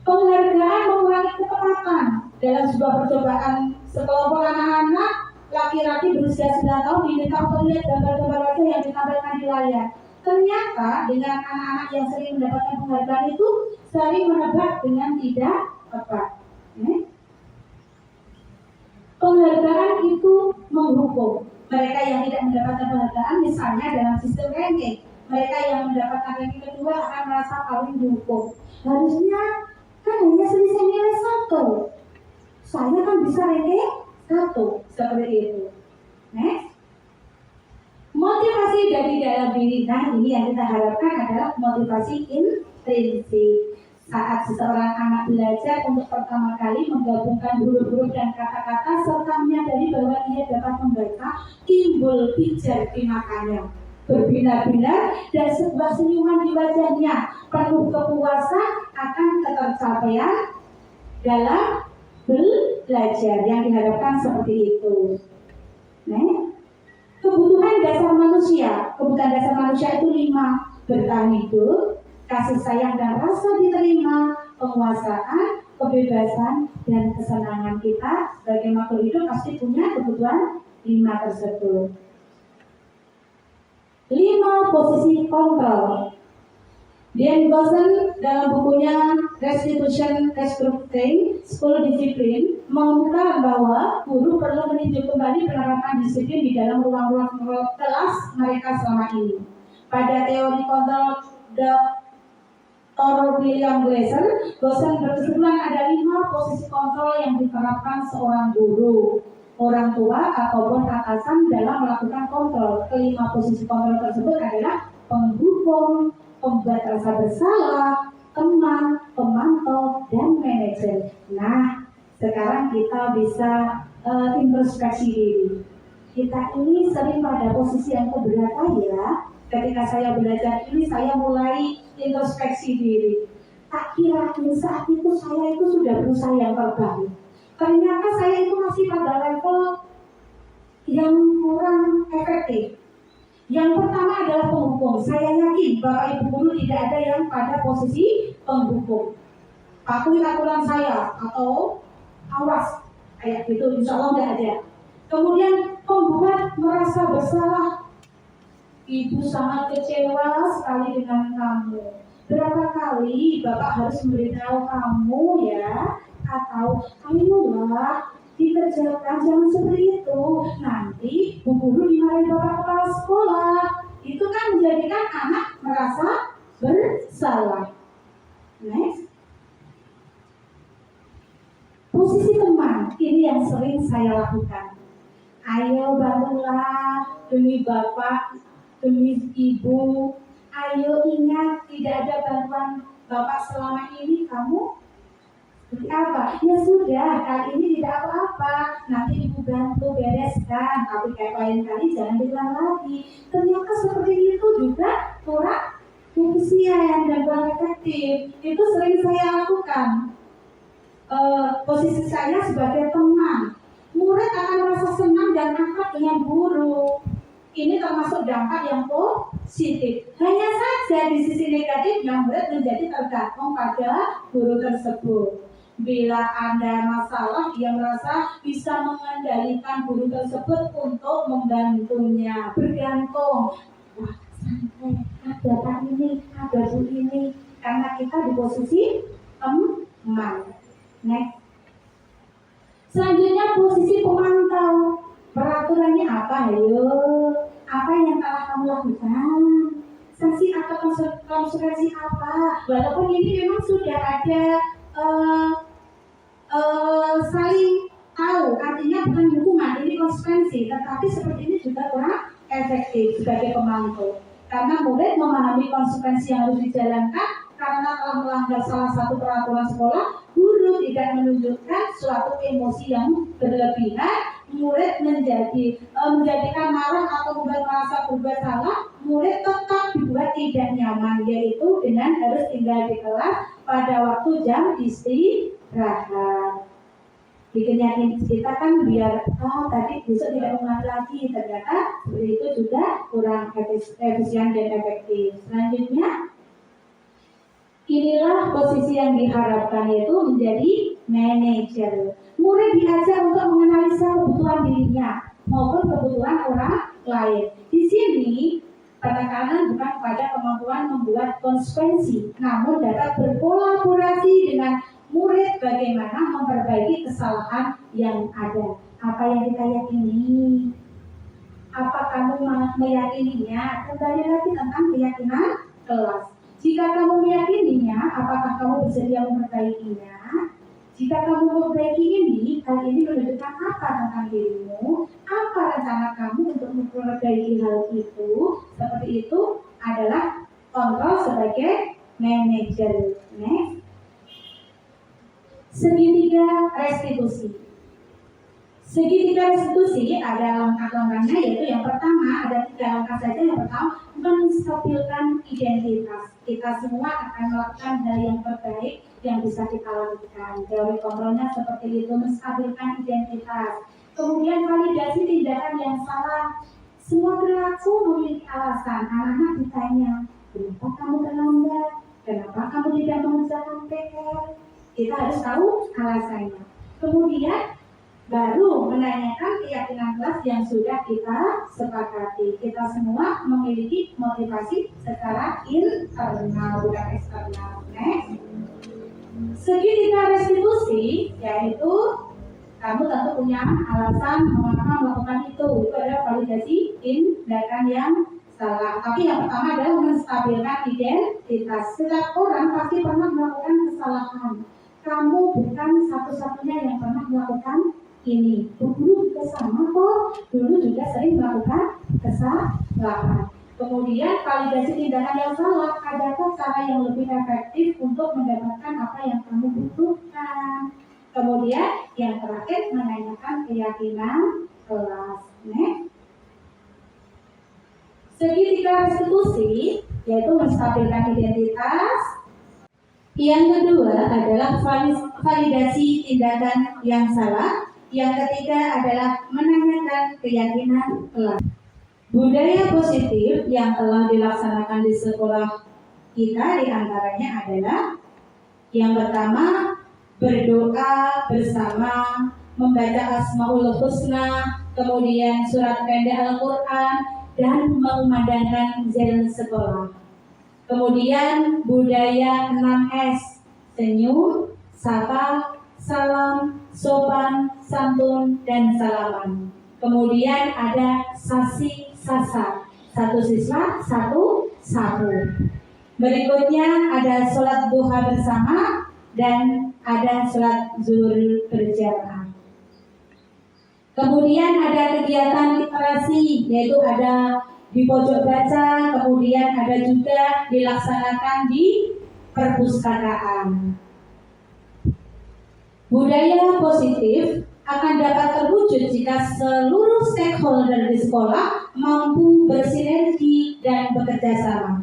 Penghargaan mengurangi ketepatan. Dalam sebuah percobaan sekelompok anak-anak laki-laki berusia 9 tahun diminta untuk melihat gambar-gambar wajah yang ditampilkan di layar. Ternyata dengan anak-anak yang sering mendapatkan penghargaan itu sering menebak dengan tidak tepat. Penghargaan itu menghukum mereka yang tidak mendapatkan penghargaan, misalnya dalam sistem ranking. Mereka yang mendapatkan ranking kedua akan merasa paling dihukum. Harusnya kan hanya selisih nilai 1. Saya kan bisa ranking 1 seperti itu. Next. Motivasi dari dalam diri. Nah, ini yang kita harapkan adalah motivasi intrinsik. Saat seseorang anak belajar untuk pertama kali menggabungkan huruf-huruf dan kata-kata serta menyadari bahwa ia dapat membaca, timbul pijar di matanya, berbinar-binar dan sebuah senyuman di wajahnya, penuh kepuasan akan ketercapaian dalam belajar yang diharapkan seperti itu. Nah, kebutuhan dasar manusia itu 5: bertahan hidup, kasih sayang dan rasa diterima, penguasaan, kebebasan, dan kesenangan. Kita sebagai makhluk hidup pasti punya kebutuhan 5 tersebut. 5 posisi kontrol. Dan Gosen dalam bukunya Restitution Restructuring School Discipline mengungkapkan bahwa guru perlu meninjau kembali penerapan disiplin di dalam ruang-ruang kelas mereka selama ini. Pada teori kontrol Dr. William Glasser, Gosen berkesimpulan ada 5 posisi kontrol yang diterapkan seorang guru, orang tua, ataupun atasan dalam melakukan kontrol. Kelima posisi kontrol tersebut adalah penghukum, pembuat rasa bersalah, teman, pemantau, dan manajer. Nah, sekarang kita bisa introspeksi diri. Kita ini sering pada posisi yang keberapa ya? Ketika saya belajar ini, saya mulai introspeksi diri. Tak kira saat itu saya itu sudah berusaha yang terbaik. Ternyata saya itu masih pada level yang kurang efektif. Yang pertama adalah penghukum. Saya yakin Bapak Ibu guru tidak ada yang pada posisi penghukum. Patuhi aturan saya atau awas kayak gitu, insya Allah tidak ada. Kemudian pembuat merasa bersalah. Ibu sangat kecewa sekali dengan kamu. Berapa kali Bapak harus memberitahu kamu ya, atau ayolah dikerjakan, jangan seperti itu. Nanti Bu Guru dimarahi Bapak kepala sekolah. Itu kan menjadikan anak merasa bersalah. Next. Posisi teman, ini yang sering saya lakukan. Ayo bantulah demi Bapak, demi Ibu. Ayo ingat, tidak ada bantuan Bapak selama ini, kamu seperti apa? Ya sudah, kali ini tidak apa-apa. Nanti Ibu bantu bereskan, tapi kayak lain kali jangan diulang lagi. Ternyata seperti itu juga kurang efisien dan kurang efektif. Itu sering saya lakukan. Posisi saya sebagai teman, murid akan merasa senang dan akrab dengan guru. Ini termasuk dampak yang positif. Hanya saja di sisi negatifnya murid menjadi tergantung pada guru tersebut. Bila Anda masalah, dia merasa bisa mengendalikan guru tersebut untuk membantunya. Bergantung. Wah, santai. Ada Pak ini, ada Bu ini. Karena kita di posisi teman. Next. Selanjutnya posisi pemantau. Peraturannya apa? Ayo, apa yang telah kamu lakukan? Sanksi atau konsekuensi apa? Walaupun ini memang sudah ada saling tahu, artinya bukan hukuman, ini konsekuensi. Tetapi seperti ini juga kurang efektif sebagai pemantau. Karena murid memahami konsekuensi yang harus dijalankan karena telah melanggar salah satu peraturan sekolah. Guru tidak menunjukkan suatu emosi yang berlebihan. Murid menjadikan marah atau membuat merasa berbuat salah. Murid tetap membuat tidak nyaman, yaitu dengan harus tinggal di kelas pada waktu jam istirahat. Bikin yakin kita kan biar tadi besok tidak mengulangi lagi, ternyata seperti itu juga kurang efisien dan efektif. Selanjutnya, inilah posisi yang diharapkan, yaitu menjadi manajer. Murid diajak untuk menganalisa kebutuhan dirinya maupun kebutuhan orang lain. Di sini penekanan bukan pada kemampuan membuat konsekuensi, namun dapat berkolaborasi dengan murid bagaimana memperbaiki kesalahan yang ada. Apa yang kita yakini? Apa kamu meyakininya? Kembali lagi tentang keyakinan kelas. Jika kamu meyakininya, apakah kamu bersedia memperbaikinya? Jika kamu memperbaiki ini, hal ini menunjukkan apa tentang dirimu? Apa rencana kamu untuk memperbaiki hal itu? Seperti itu adalah kontrol sebagai manajer. Next. Segitiga restitusi. Segitiga restitusi ada langkah-langkahnya, yaitu yang pertama ada 3 langkah saja. Yang pertama, menstabilkan identitas. Kita semua akan melakukan hal yang terbaik yang bisa kita lakukan. Teori kontrolnya seperti itu, menstabilkan identitas. Kemudian validasi tindakan yang salah. Semua perilaku memiliki alasan. Anak-anak ditanya, kenapa kamu terlambat? Kenapa kamu tidak mengerjakan PR? Kita harus tahu alasannya. Kemudian baru menanyakan keyakinan kelas yang sudah kita sepakati. Kita semua memiliki motivasi secara internal, bukan eksternal. Next. Segitiga restitusi, yaitu kamu tentu punya alasan mengapa melakukan itu. Itu adalah validasi tindakan yang salah. Tapi yang pertama adalah menstabilkan identitas. Setiap orang pasti pernah melakukan kesalahan. Kamu bukan satu-satunya yang pernah melakukan ini. Dulu juga sama kok. Dulu juga sering melakukan kesalahan. Kemudian validasi tindakan yang salah. Adakah cara yang lebih efektif untuk mendapatkan apa yang kamu butuhkan? Kemudian yang terakhir menanyakan keyakinan kelas. Next. Segitiga restitusi, yaitu menstabilkan identitas. Yang kedua adalah validasi tindakan yang salah. Yang ketiga adalah menanyakan keyakinan kelas. Budaya positif yang telah dilaksanakan di sekolah kita diantaranya adalah yang pertama, berdoa bersama, membaca Asmaul Husna, kemudian surat pendek Al-Quran, dan mengumandangkan zel sekolah. Kemudian budaya 6S, senyum, sapa, salam, sopan, santun, dan salaman. Kemudian ada sasi sasa, satu siswa, satu sapu. Berikutnya ada sholat duha bersama dan ada sholat zuhur berjamaah. Kemudian ada kegiatan literasi, yaitu ada di pojok baca, kemudian ada juga dilaksanakan di perpustakaan. Budaya positif akan dapat terwujud jika seluruh stakeholder di sekolah mampu bersinergi dan bekerja sama.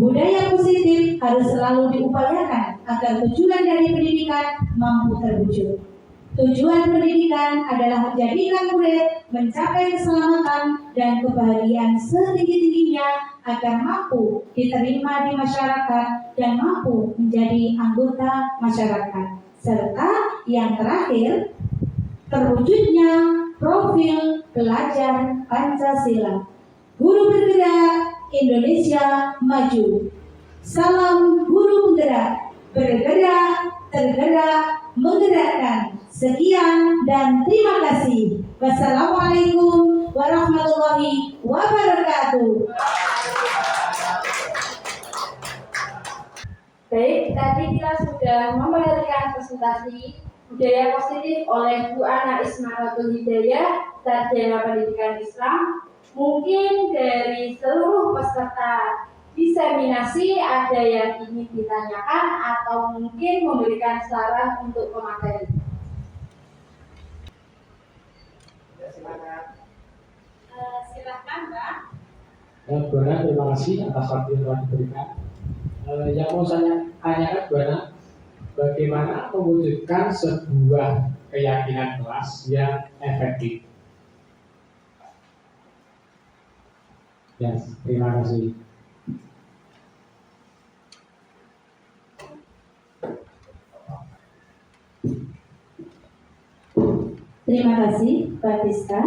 Budaya positif harus selalu diupayakan agar tujuan dari pendidikan mampu terwujud. Tujuan pendidikan adalah menjadikan murid mencapai keselamatan dan kebahagiaan setinggi-tingginya agar mampu diterima di masyarakat dan mampu menjadi anggota masyarakat. Serta yang terakhir, terwujudnya profil pelajar Pancasila. Guru bergerak, Indonesia maju. Salam guru penggerak, bergerak, tergerak, menggerakkan. Sekian dan terima kasih. Wassalamualaikum warahmatullahi wabarakatuh. Baik, tadi kita sudah memperhatikan presentasi budaya positif oleh Bu Ana Ismail Hidayah, Sarjana Pendidikan Islam. Mungkin dari seluruh peserta diseminasi ada yang ingin ditanyakan atau mungkin memberikan saran untuk pemateri. Silakan Mbak. Buana, terima kasih atas waktu yang telah diberikan. Yang mau saya tanyakan Buana, bagaimana mewujudkan sebuah keyakinan kelas yang efektif? Ya, terima kasih. Terima kasih, Pak Rizka.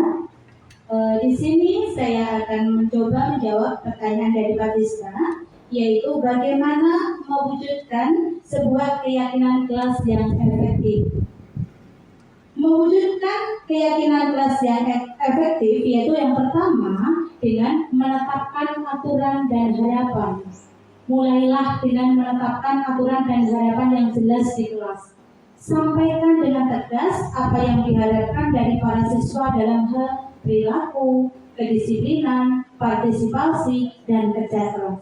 Di sini saya akan mencoba menjawab pertanyaan dari Pak Rizka, yaitu bagaimana mewujudkan sebuah keyakinan kelas yang efektif. Mewujudkan keyakinan kelas yang efektif yaitu yang pertama dengan menetapkan aturan dan harapan. Mulailah dengan menetapkan aturan dan harapan yang jelas di kelas. Sampaikan dengan tegas apa yang diharapkan dari para siswa dalam hal perilaku, kedisiplinan, partisipasi, dan kerja keras.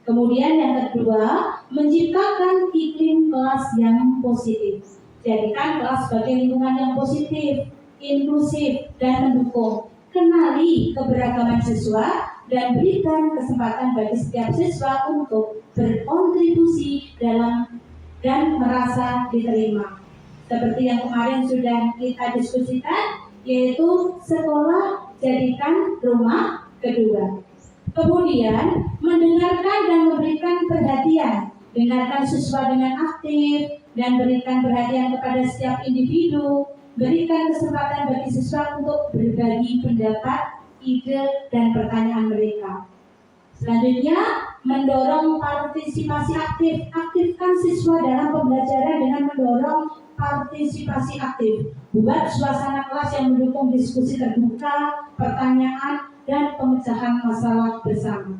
Kemudian yang kedua, menciptakan iklim kelas yang positif. Jadikan kelas sebagai lingkungan yang positif, inklusif, dan mendukung. Kenali keberagaman siswa dan berikan kesempatan bagi setiap siswa untuk berkontribusi dalam dan merasa diterima. Seperti yang kemarin sudah kita diskusikan, yaitu sekolah jadikan rumah kedua. Kemudian mendengarkan dan memberikan perhatian. Dengarkan siswa dengan aktif dan berikan perhatian kepada setiap individu. Berikan kesempatan bagi siswa untuk berbagi pendapat, ide, dan pertanyaan mereka. Selanjutnya, mendorong partisipasi aktif. Aktifkan siswa dalam pembelajaran dengan mendorong partisipasi aktif. Buat suasana kelas yang mendukung diskusi terbuka, pertanyaan, dan pemecahan masalah bersama.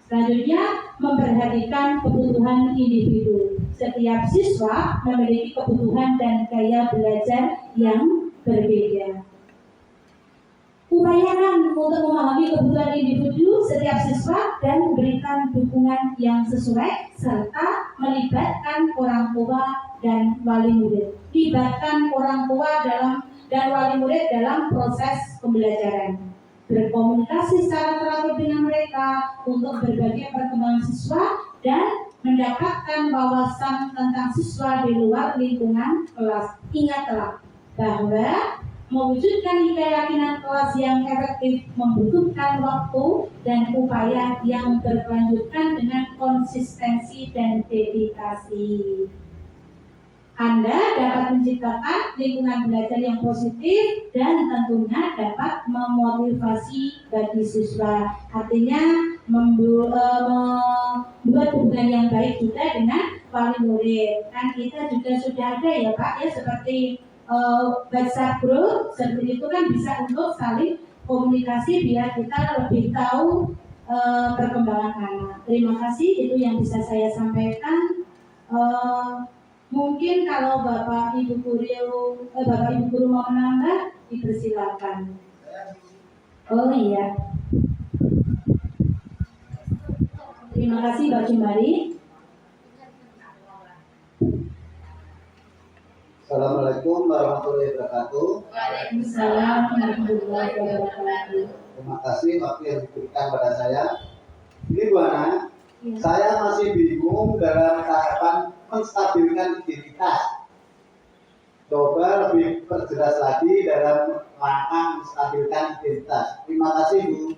Selanjutnya, memperhatikan kebutuhan individu. Setiap siswa memiliki kebutuhan dan gaya belajar yang berbeda. Upayakan untuk memahami kebutuhan individu setiap siswa dan memberikan dukungan yang sesuai serta melibatkan orang tua dan wali murid. Libatkan orang tua dan wali murid dalam proses pembelajaran. Berkomunikasi secara teratur dengan mereka untuk berbagi perkembangan siswa dan mendapatkan wawasan tentang siswa di luar lingkungan kelas. Ingatlah bahwa mewujudkan keyakinan kelas yang efektif membutuhkan waktu dan upaya yang berkelanjutan dengan konsistensi dan dedikasi. Anda dapat menciptakan lingkungan belajar yang positif dan tentunya dapat memotivasi bagi siswa. Artinya membuat hubungan yang baik juga dengan wali murid. Kan kita juga sudah ada ya Pak ya, seperti WhatsApp group, seperti itu kan bisa untuk saling komunikasi biar kita lebih tahu perkembangan anak. Terima kasih, itu yang bisa saya sampaikan. Mungkin kalau Bapak Ibu Guru mau menambah, dipersilakan. Oh iya. Terima kasih Mbak Jumari. Assalamualaikum warahmatullahi wabarakatuh. Waalaikumsalam warahmatullahi wabarakatuh. Terima kasih waktu yang diberikan pada saya. Ini Bu Ana, saya masih bingung dalam tahapan menstabilkan identitas. Coba lebih perjelas lagi dalam langkah menstabilkan identitas. Terima kasih Bu.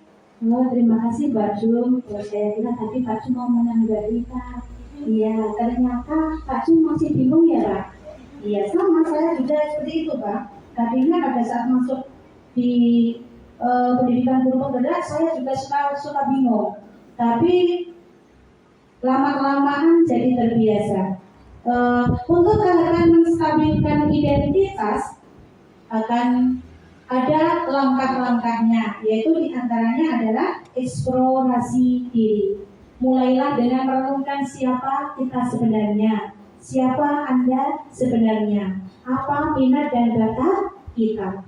Oh, terima kasih Pak Jum. Saya kira tadi Pak Jum mau menanggapi Pak. Iya, ternyata Pak Jum masih bingung ya Pak. Iya, sama saya juga seperti itu Pak. Tadinya pada saat masuk di pendidikan guru penggerak saya juga suka bingung. Tapi lama-kelamaan jadi terbiasa. Untuk tahapan menstabilkan identitas akan ada langkah-langkahnya, yaitu diantaranya adalah eksplorasi diri. Mulailah dengan merenungkan siapa kita sebenarnya. Siapa Anda sebenarnya? Apa minat dan bakat kita?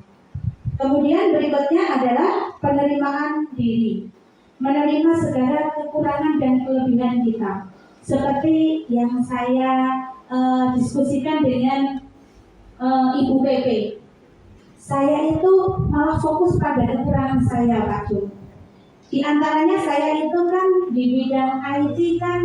Kemudian berikutnya adalah penerimaan diri. Menerima segala kekurangan dan kelebihan kita. Seperti yang saya diskusikan dengan Ibu PP. Saya itu malah fokus pada kekurangan saya, Pak Jum. Di antaranya saya itu kan di bidang IT kan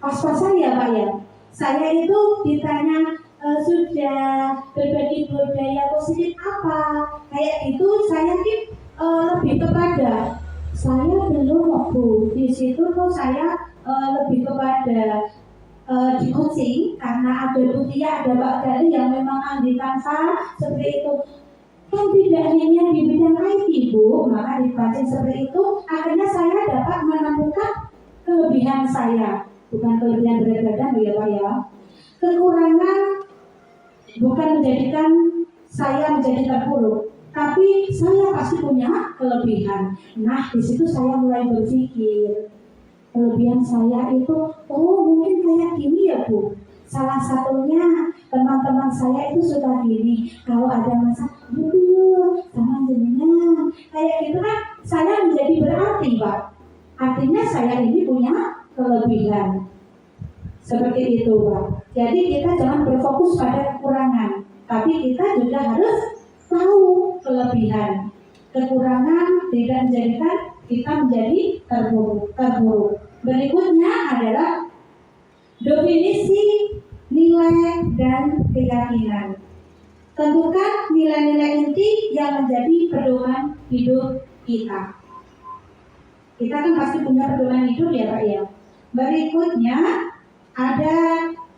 pas-pasan ya Pak ya. Saya itu ditanya sudah berbagi budaya positif apa, kayak itu saya lebih kepada saya belum waktu di situ tuh saya lebih kepada di coaching karena ada Butia, ada Pak Gali yang memang ahli kansa seperti itu. Kan tidak hanya di bidang IT Bu, maka di coaching seperti itu akhirnya saya dapat menemukan kelebihan saya, bukan kelebihan berat badan ya Pak ya. Kekurangan bukan menjadikan saya menjadi terpuruk, tapi saya pasti punya kelebihan. Nah, di situ saya mulai berpikir, kelebihan saya itu, oh mungkin kayak gini ya Bu. Salah satunya teman-teman saya itu suka gini, kalau ada masalah, Bu sama jenengan, kayak gitu kan, saya menjadi berarti Pak. Artinya saya ini punya kelebihan. Seperti itu Pak. Jadi kita jangan berfokus pada kekurangan, tapi kita juga harus tahu kelebihan. Kekurangan tidak menjadikan kita menjadi terburuk. Berikutnya adalah definisi nilai dan keyakinan. Tentukan nilai-nilai inti yang menjadi pedoman hidup kita. Kita kan pasti punya pedoman hidup ya Pak ya. Berikutnya ada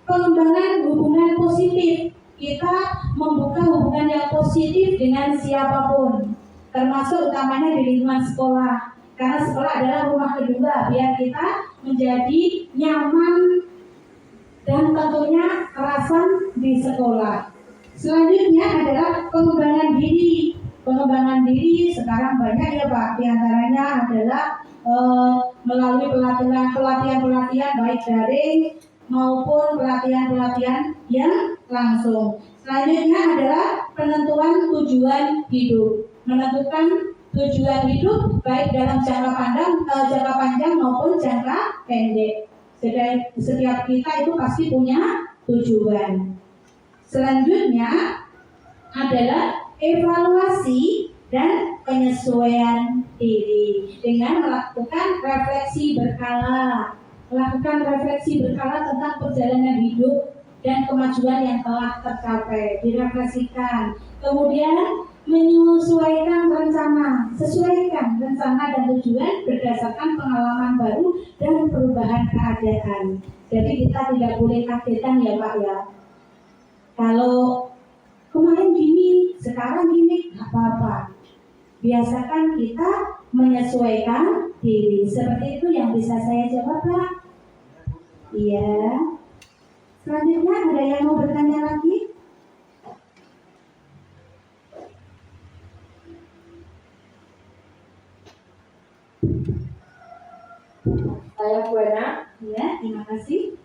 pengembangan hubungan positif. Kita membuka hubungan yang positif dengan siapapun, termasuk utamanya di lingkungan sekolah. Karena sekolah adalah rumah kedua, biar kita menjadi nyaman dan tentunya kerasan di sekolah. Selanjutnya adalah pengembangan diri. Pengembangan diri sekarang banyak ya Pak. Di antaranya adalah melalui pelatihan-pelatihan baik daring maupun pelatihan-pelatihan yang langsung. Selanjutnya adalah penentuan tujuan hidup. Menentukan tujuan hidup baik dalam jangka panjang maupun jangka pendek. Setiap kita itu pasti punya tujuan. Selanjutnya adalah evaluasi dan penyesuaian diri dengan melakukan refleksi berkala. Melakukan refleksi berkala tentang perjalanan hidup dan kemajuan yang telah tercapai, direfleksikan. Kemudian menyesuaikan rencana, sesuaikan rencana dan tujuan berdasarkan pengalaman baru dan perubahan keadaan. Jadi kita tidak boleh kagetan ya Pak ya. Kalau kemarin gini, sekarang gini, nggak apa-apa. Biasakan kita menyesuaikan diri. Seperti itu yang bisa saya jawab Pak. Iya. Selanjutnya ada yang mau bertanya lagi? Saya Buana. Ya, terima kasih.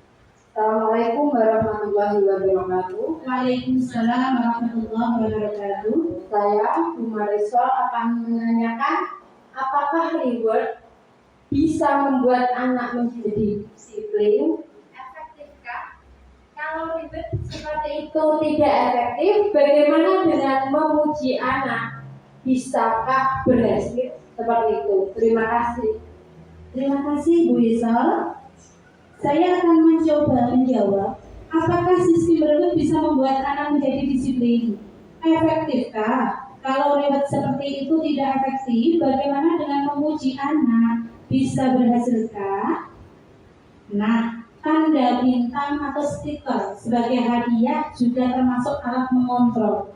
Assalamualaikum warahmatullahi wabarakatuh. Waalaikumsalam warahmatullahi wabarakatuh. Saya Bu Marisol akan menanyakan apakah reward bisa membuat anak menjadi disiplin? Efektifkah? Kalau reward seperti itu tidak efektif, bagaimana dengan memuji anak? Bisakah berhasil seperti itu? Terima kasih. Terima kasih Bu Isol. Saya akan mencoba menjawab, apakah sistem reward bisa membuat anak menjadi disiplin? Efektifkah? Kalau reward seperti itu tidak efektif, bagaimana dengan memuji anak? Bisa berhasilkah? Nah, tanda bintang atau stiker sebagai hadiah juga termasuk alat mengontrol.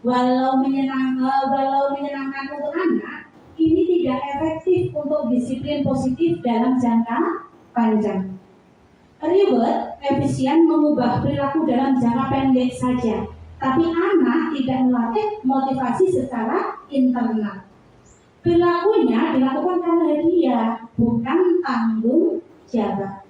Walau menyenangkan untuk anak, ini tidak efektif untuk disiplin positif dalam jangka panjang. Reward efisien mengubah perilaku dalam jangka pendek saja, tapi anak tidak melatih motivasi secara internal. Perilakunya dilakukan karena hadiah, bukan tanggung jawab.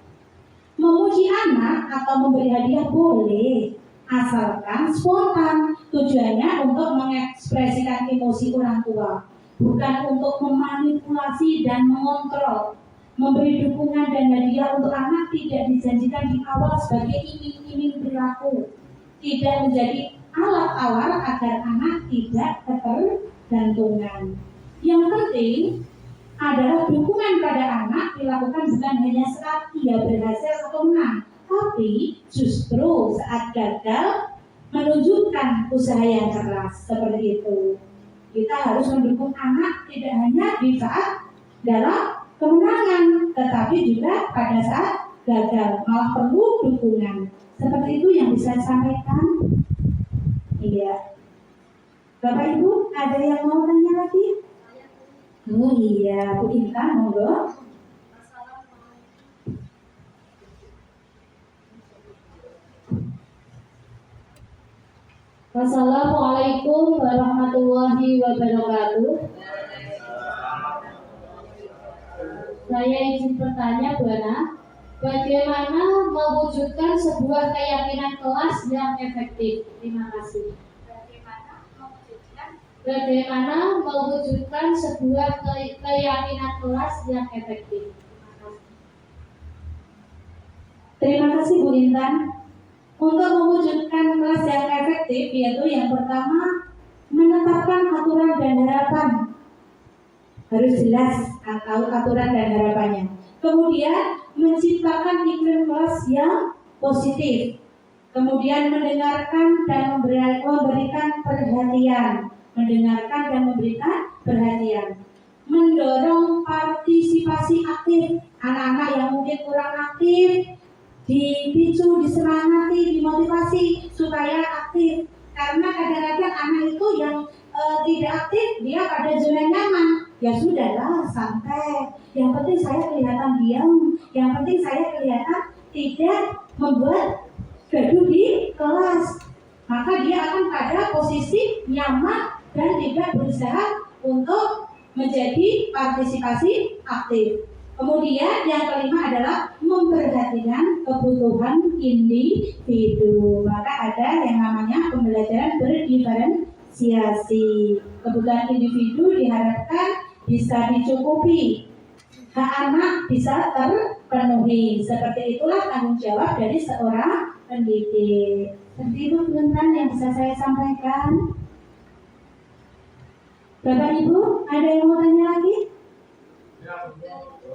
Memuji anak atau memberi hadiah boleh, asalkan spontan. Tujuannya untuk mengekspresikan emosi orang tua, bukan untuk memanipulasi dan mengontrol. Memberi dukungan dan hadiah untuk anak tidak dijanjikan di awal sebagai iming-iming perilaku, tidak menjadi alat tawar agar anak tidak ketergantungan. Yang penting, adalah dukungan pada anak dilakukan bukan hanya saat ia berhasil atau menang, tapi justru saat gagal menunjukkan usaha yang keras. Seperti itu. Kita harus mendukung anak tidak hanya di saat dalam kemenangan, tetapi juga pada saat gagal, malah perlu dukungan. Seperti itu yang bisa saya sampaikan. Iya. Bapak Ibu, ada yang mau tanya lagi? Oh iya, Bu Intan, monggo. Wassalamualaikum warahmatullahi wabarakatuh. Saya izin bertanya, Bu Ana, bagaimana mewujudkan sebuah keyakinan kelas yang efektif? Terima kasih. Bagaimana mewujudkan sebuah keyakinan kelas yang efektif? Terima kasih Bu Intan. Untuk mewujudkan kelas yang efektif, yaitu yang pertama menetapkan aturan dan harapan, harus jelas atau aturan dan harapannya. Kemudian menciptakan iklim kelas yang positif. Kemudian mendengarkan dan memberikan perhatian, mendengarkan dan memberikan perhatian. Mendorong partisipasi aktif, anak-anak yang mungkin kurang aktif dipicu, disemangati, dimotivasi supaya aktif. Karena kadang-kadang anak itu yang tidak aktif, dia pada zona nyaman. Ya sudahlah, santai. Yang penting saya kelihatan diam. Yang penting saya kelihatan tidak membuat gaduh di kelas. Maka dia akan pada posisi nyaman dan tidak berusaha untuk menjadi partisipasi aktif. Kemudian yang kelima adalah memperhatikan kebutuhan individu. Maka ada yang namanya pembelajaran berdiferensiasi. Kebutuhan individu diharapkan bisa dicukupi, hak anak bisa terpenuhi. Seperti itulah tanggung jawab dari seorang pendidik. Seperti itu teman-teman yang bisa saya sampaikan. Bapak Ibu, ada yang mau tanya lagi?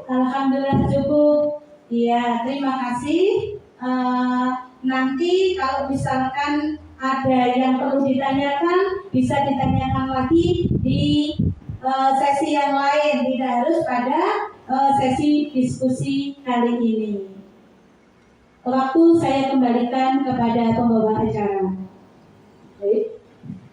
Alhamdulillah cukup. Ya, terima kasih. Nanti kalau misalkan ada yang perlu ditanyakan, bisa ditanyakan lagi di sesi yang lain. Tidak harus pada sesi diskusi kali ini. Waktu saya kembalikan kepada pembawa acara. Baik.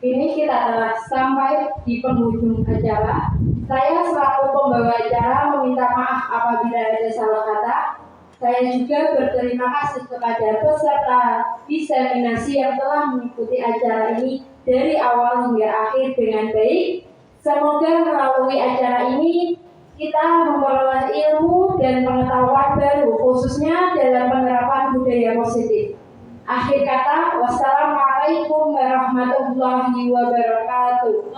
Ini kita telah sampai di penghujung acara. Saya selaku pembawa acara meminta maaf apabila ada salah kata. Saya juga berterima kasih kepada peserta diseminasi yang telah mengikuti acara ini dari awal hingga akhir dengan baik. Semoga melalui acara ini kita memperoleh ilmu dan pengetahuan baru, khususnya dalam penerapan budaya positif. Akhir kata, wassalamualaikum warahmatullahi wabarakatuh.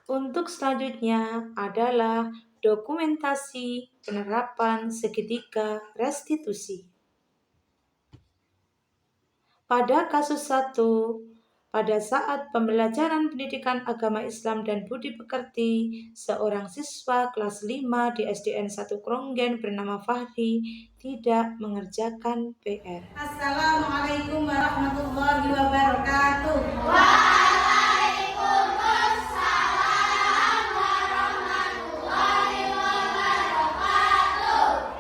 Untuk selanjutnya adalah dokumentasi penerapan segitiga restitusi. Pada kasus 1, pada saat pembelajaran pendidikan agama Islam dan budi pekerti, seorang siswa kelas 5 di SDN 1 Kronggen bernama Fahri tidak mengerjakan PR. Assalamualaikum warahmatullahi wabarakatuh.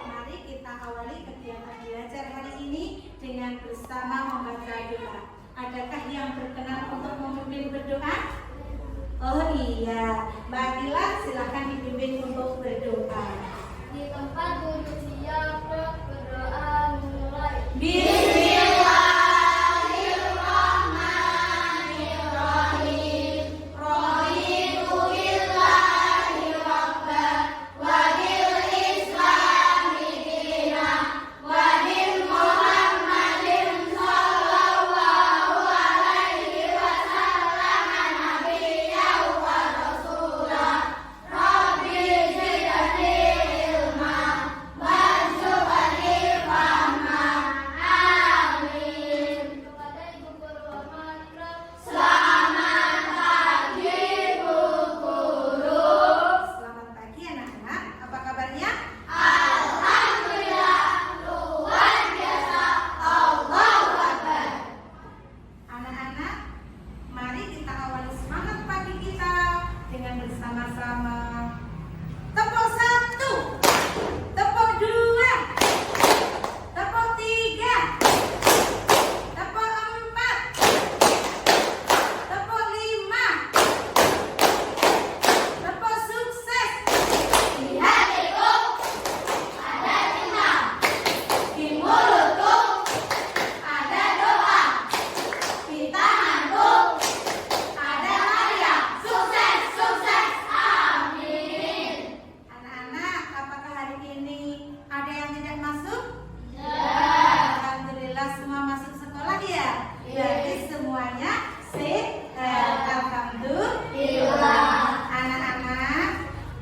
Mari kita awali kegiatan belajar hari ini dengan bersama membaca doa. Adakah yang berkenan untuk memimpin berdoa? Oh iya, Mbak Akila silakan dipimpin untuk berdoa. Di tempat duduk siap berdoa mulai. bersama-sama. Tepuk 1, tepuk 2, tepuk 3, tepuk 4, tepuk 5, tepuk sukses. Di hatiku ada cinta, di mulutku ada doa, di tanganku ada hadiah. Sukses, sukses, amin. Anak-anak, apakah hari ini ada yang tidak masuk? Ya. Alhamdulillah semua masuk sekolah ya? Jadi semuanya sehat. Alhamdulillah. Anak-anak,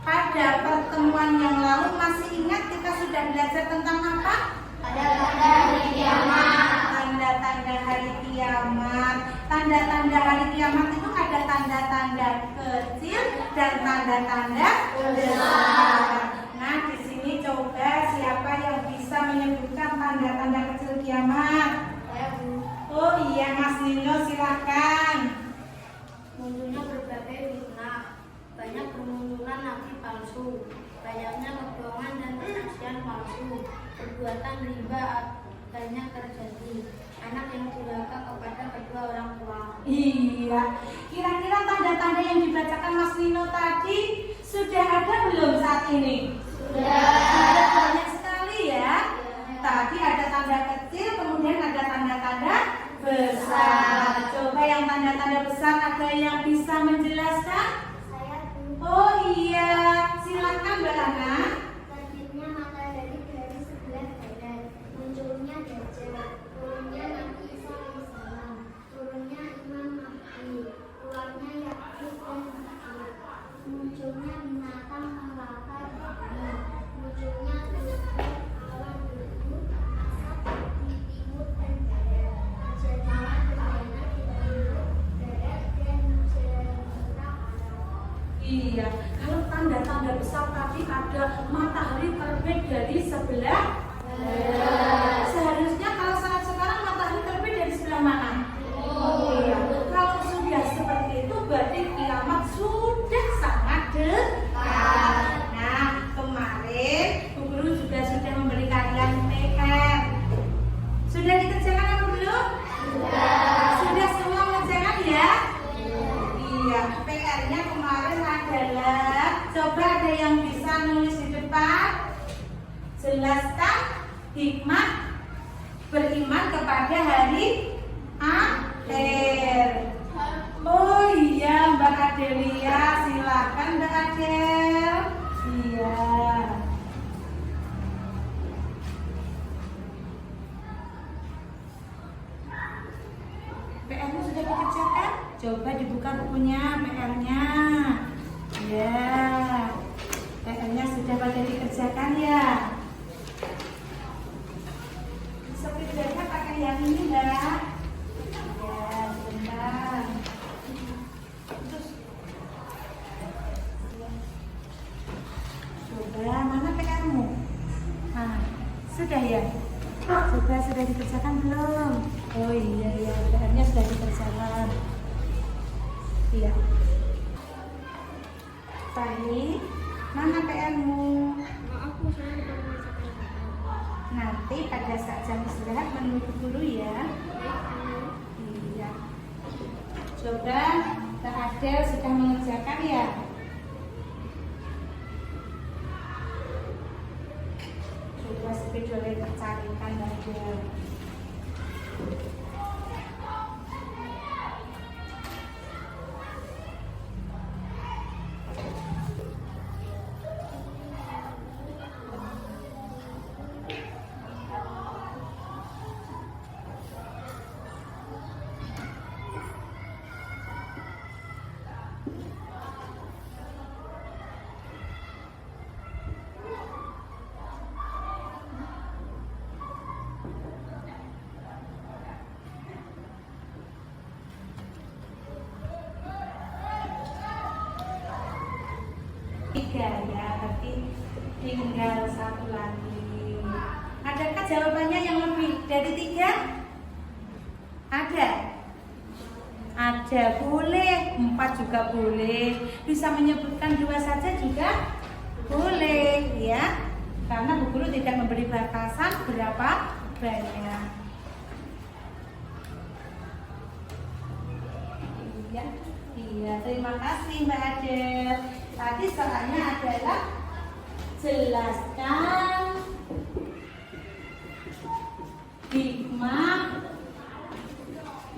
pada pertemuan yang lalu masih ingat kita sudah belajar tentang apa? Ada tanda hari kiamat. Tanda-tanda hari kiamat. Tanda-tanda hari kiamat itu ada tanda-tanda kecil dan tanda-tanda besar. Nah, di sini coba siapa yang bisa menyebutkan tanda-tanda kecil kiamat? Oh iya, Mas Nino silakan. Munculnya berbagai fitnah, banyak bermunculan nabi palsu, banyaknya kebohongan dan kesaksian palsu, perbuatan riba banyak terjadi, anak yang durhaka kepada kedua orang tua. Iya, kira-kira tanda-tanda yang dibacakan Mas Nino tadi sudah ada belum saat ini? Sudah banyak sekali ya. Tadi ada tanda kecil, kemudian ada tanda-tanda besar. Coba yang tanda-tanda besar ada yang bisa menjelaskan? Saya dulu Oh iya, silakan Mbak Ana. terbitnya matahari dari sebelah barat, munculnya Dajjal, turunnya Nabi Isa alaihissalam, turunnya Imam Mahdi, keluarnya Ya'juj dan Ma'juj, munculnya binatang melata di bumi, munculnya tujuh awan debu, asap di timur dan barat, terjadinya bencana di timur, barat dan Jazirah Arab. Iya, kalau tanda-tanda besar tadi ada matahari terbit dari sebelah barat. Seharusnya kalau saat sekarang matahari terbit dari sebelah mana? Iya. Kalau sudah seperti itu berarti kiamat sudah sangat dekat. Nah, kemarin Bu Guru juga sudah memberi kalian PR. Sudah dikerjakan atau belum? Sudah semua mengerjakan ya? Iya, PR-nya kemarin adalah coba ada yang bisa nulis di depan. Jelaskan hikmah beriman kepada hari akhir. Oh iya, Mbak Adelia, silakan Mbak Adel. Iya. PR-nya sudah dikerjakan? Coba dibuka bukunya PR-nya. Ya, PR-nya sudah pada dikerjakan ya. Sepedanya pakai yang ini Mbak. Ya, sebentar. Terus. Coba, mana PR-mu? Nah, sudah ya? Coba sudah dikerjakan belum? Oh iya ya, PR-nya sudah dikerjakan. Iya. Baik, mana PR-mu? Maaf, saya belum mengerjakan. Nanti pada saat jam istirahat menunggu guru ya. Iya. Coba Kak Adel sudah mengerjakan ya? Coba spidolnya carikan Kak Adel. Tiga ya, tapi tinggal satu lagi. Adakah jawabannya yang lebih dari 3? Ada? Ada, boleh, 4 juga boleh. Bisa menyebutkan 2 saja juga boleh ya. Karena Bu Guru tidak memberi batasan berapa banyak. Iya, terima kasih Mbak Adel. Tadi soalnya adalah jelaskan hikmah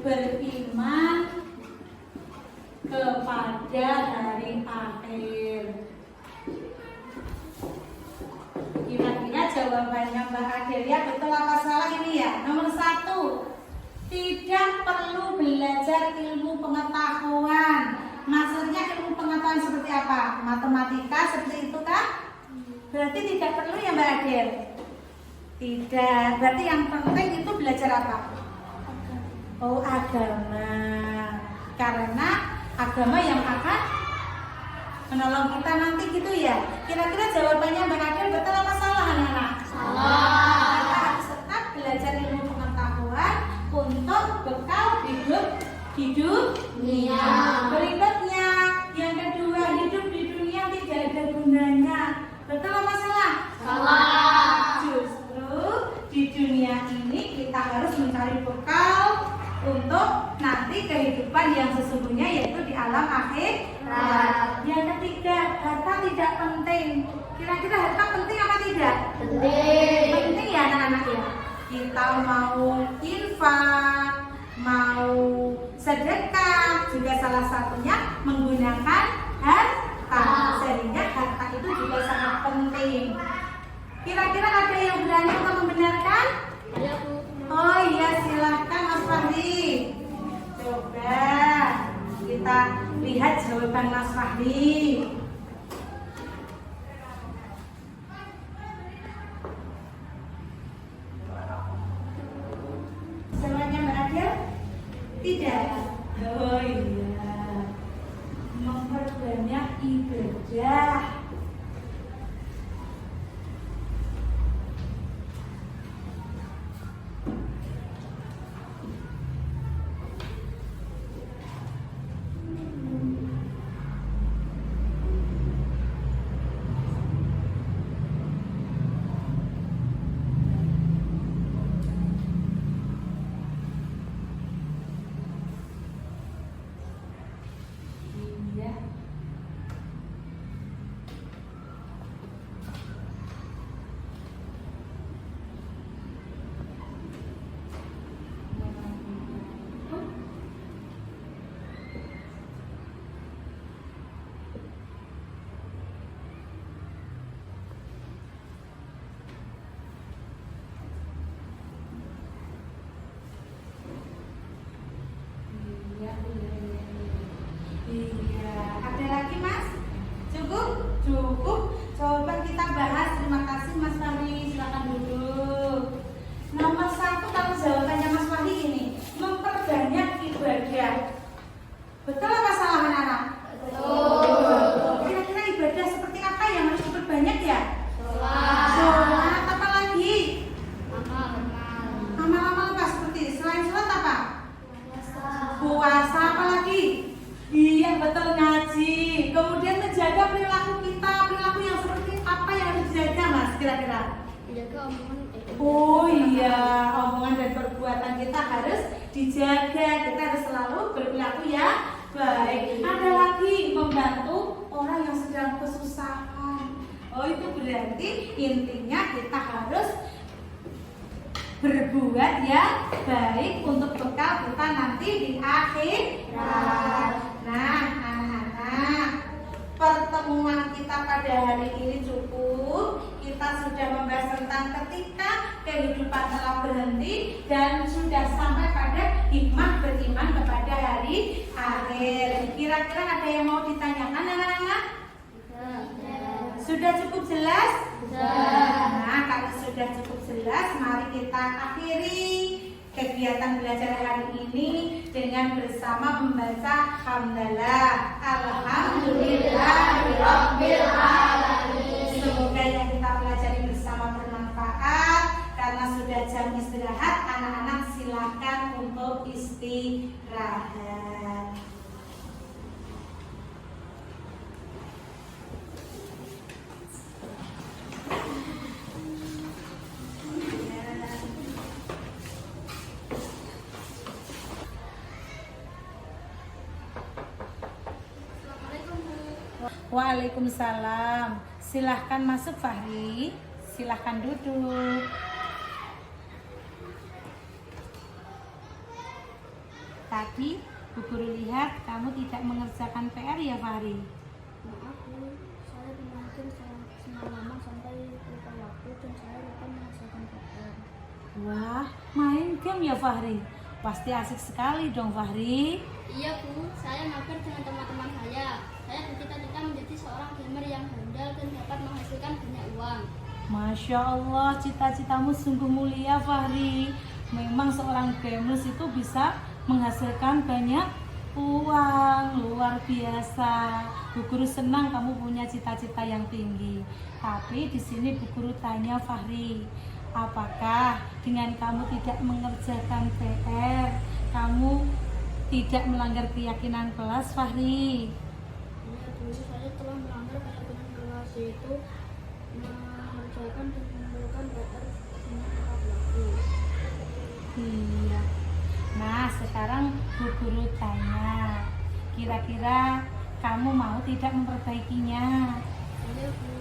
beriman kepada hari akhir. Kira-kira jawabannya Mbak Adelia betul apa salah ini ya? Nomor 1, tidak perlu belajar ilmu pengetahuan. Maksudnya ilmu pengetahuan seperti apa? Matematika seperti itu kan? Berarti tidak perlu ya Mbak Adel? Tidak. Berarti yang penting itu belajar apa? Oh, agama. Karena agama yang akan menolong kita nanti gitu ya. Kira-kira jawabannya Mbak Adel betul apa salah anak-anak? Salah. Kita harus tetap belajar ilmu pengetahuan untuk bekal hidup di dunia. Berikutnya, yang kedua, hidup di dunia tidak ada gunanya. Betul apa salah? Salah. Justru di dunia ini kita harus mencari bekal untuk nanti kehidupan yang sesungguhnya, yaitu di alam akhirat. Yang ketiga, harta tidak penting. Kira-kira harta penting apa tidak? Penting. Penting ya anak-anak ya. Kita mau infak, mau sedekah, juga salah satunya menggunakan harta. Sehingga harta itu juga sangat penting. Kira-kira ada yang berani untuk membenarkan? Oh iya, silahkan Mas Fahri. Coba kita lihat jawaban Mas Fahri. Jawabannya Mbak Adel? Tidak. Oh iya, memperbanyak ibadah. Iya, ada lagi Mas? Cukup? Cukup. Coba kita bahas. Terima kasih Mas Fahri. Silakan duduk. Nomor 1 kalau jawabannya Mas Fahri ini, memperbanyak ibadah. Betul apa salah anak-anak? Betul. Kira-kira ibadah seperti apa yang harus diperbanyak ya? Sholat. Apa lagi? Amal-amal apa seperti selain sholat apa? Puasa. Apa lagi? Iya betul, ngaji. Kemudian menjaga perilaku kita. Perilaku yang seperti apa yang harus dijaga Mas kira-kira? Oh iya, omongan dan perbuatan kita harus dijaga. Kita harus selalu berperilaku yang baik. Ada lagi, membantu orang yang sedang kesusahan. Oh itu berarti intinya kita harus berbuat yang baik untuk bekal kita nanti di akhirat. Nah, anak-anak, pertemuan kita pada hari ini cukup. Kita sudah membahas tentang ketika kehidupan telah berhenti dan sudah sampai pada hikmah beriman kepada hari akhir. Kira-kira ada yang mau ditanyakan anak-anak? Sudah cukup jelas? Nah, kalau sudah cukup jelas, mari kita akhiri kegiatan belajar hari ini dengan bersama membaca hamdalah. Alhamdulillahirabbil alamin. Semoga yang kita pelajari bersama bermanfaat. Karena sudah jam istirahat, anak-anak silakan untuk istirahat. Waalaikumsalam. Silahkan masuk Fahri. Silahkan duduk. Tadi Bu Guru lihat kamu tidak mengerjakan PR ya Fahri? Maaf Bu, saya bermain semalaman sampai lupa waktu dan saya lupa mengerjakan PR. Wah, main game ya Fahri? Pasti asik sekali dong Fahri. Iya Bu, saya mabar dengan teman-teman saya. Saya bercita-cita menjadi seorang gamer yang handal dan dapat menghasilkan banyak uang. Masya Allah, cita-citamu sungguh mulia Fahri. Memang seorang gamers itu bisa menghasilkan banyak uang, luar biasa. Bu Guru senang kamu punya cita-cita yang tinggi. Tapi di sini Bu Guru tanya Fahri, apakah dengan kamu tidak mengerjakan PR, kamu tidak melanggar keyakinan kelas Fahri? Iya Bu, saya telah melanggar keyakinan kelas, yaitu mengerjakan dan mengumpulkan PR dengan tepat waktu. Iya. Nah, sekarang Bu Guru tanya, kira-kira kamu mau tidak memperbaikinya? Iya Bu,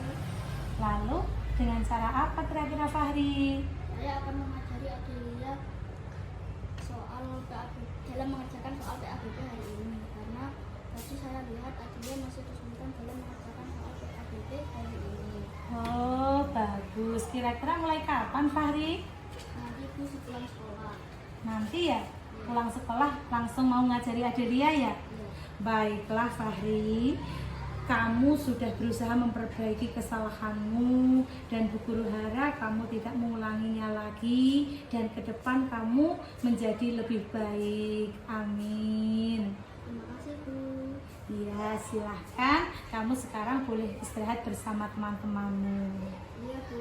Lalu dengan cara apa kira-kira Fahri? saya akan mengajari Adelia soal PABB dalam mengerjakan soal PABB hari ini, karena tadi saya lihat Adelia masih kesulitan dalam mengerjakan soal PABB hari ini. Oh, bagus. Kira-kira mulai kapan Fahri? Nanti Bu sepulang sekolah. Nanti ya? Pulang sekolah langsung mau ngajari Adelia ya? Iya. Baiklah Fahri, kamu sudah berusaha memperbaiki kesalahanmu dan Bu Guru harap kamu tidak mengulanginya lagi dan ke depan kamu menjadi lebih baik. Amin. Terima kasih Bu. Ya, silahkan. Kamu sekarang boleh istirahat bersama teman-temanmu. Iya Bu.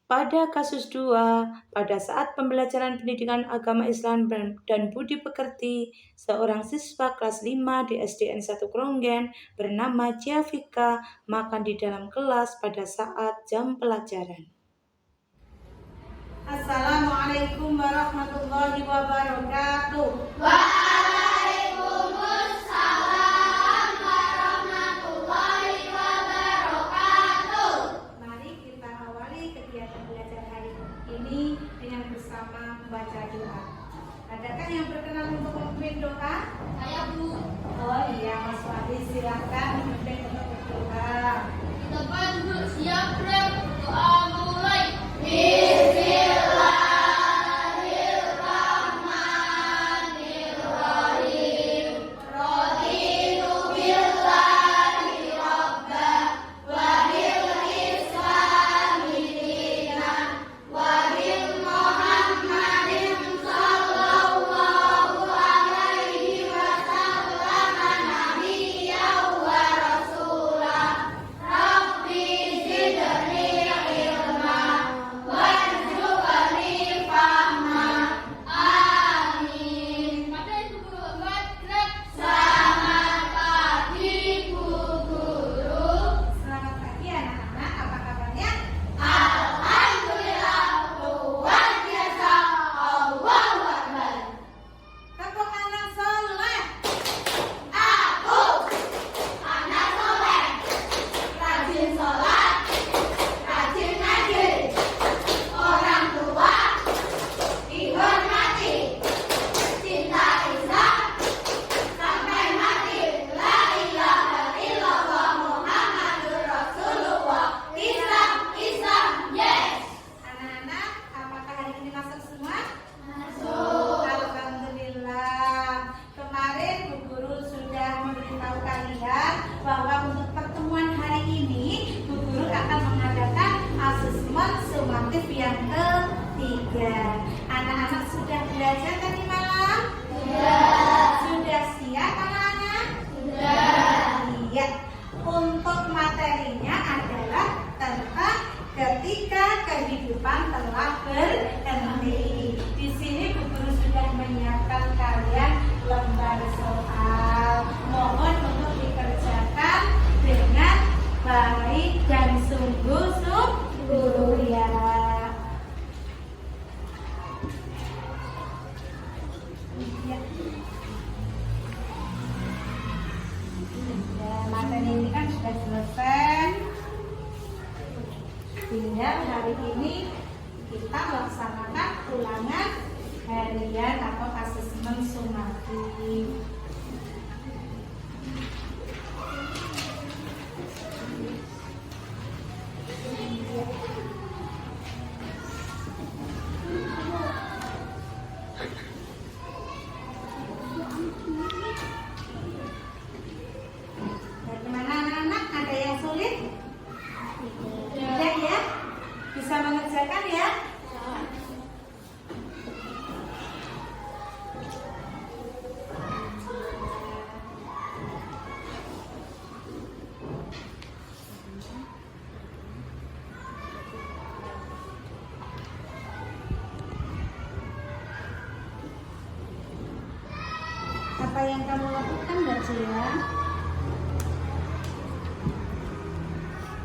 Pada kasus 2, pada saat pembelajaran pendidikan agama Islam dan budi pekerti, seorang siswa kelas 5 di SDN 1 Kronggen bernama Ciafika makan di dalam kelas pada saat jam pelajaran. Assalamualaikum warahmatullahi wabarakatuh. Mari kita awali kegiatan belajar hari ini dengan bersama membaca doa. Adakah yang berkenan untuk memimpin doa? Saya Bu. Oh iya, Mas Fahri silakan memimpin untuk berdoa. Kita duduk siap rem. Doa mulai. Ya. Ya, materi ini kan sudah selesai. Tinggal hari ini kita melaksanakan ulangan harian atau asesmen sumatif. Bagaimana anak-anak? Ada yang sulit? Tidak ya? Bisa mengerjakan ya? Apa yang kamu lakukan, Mbak Cia?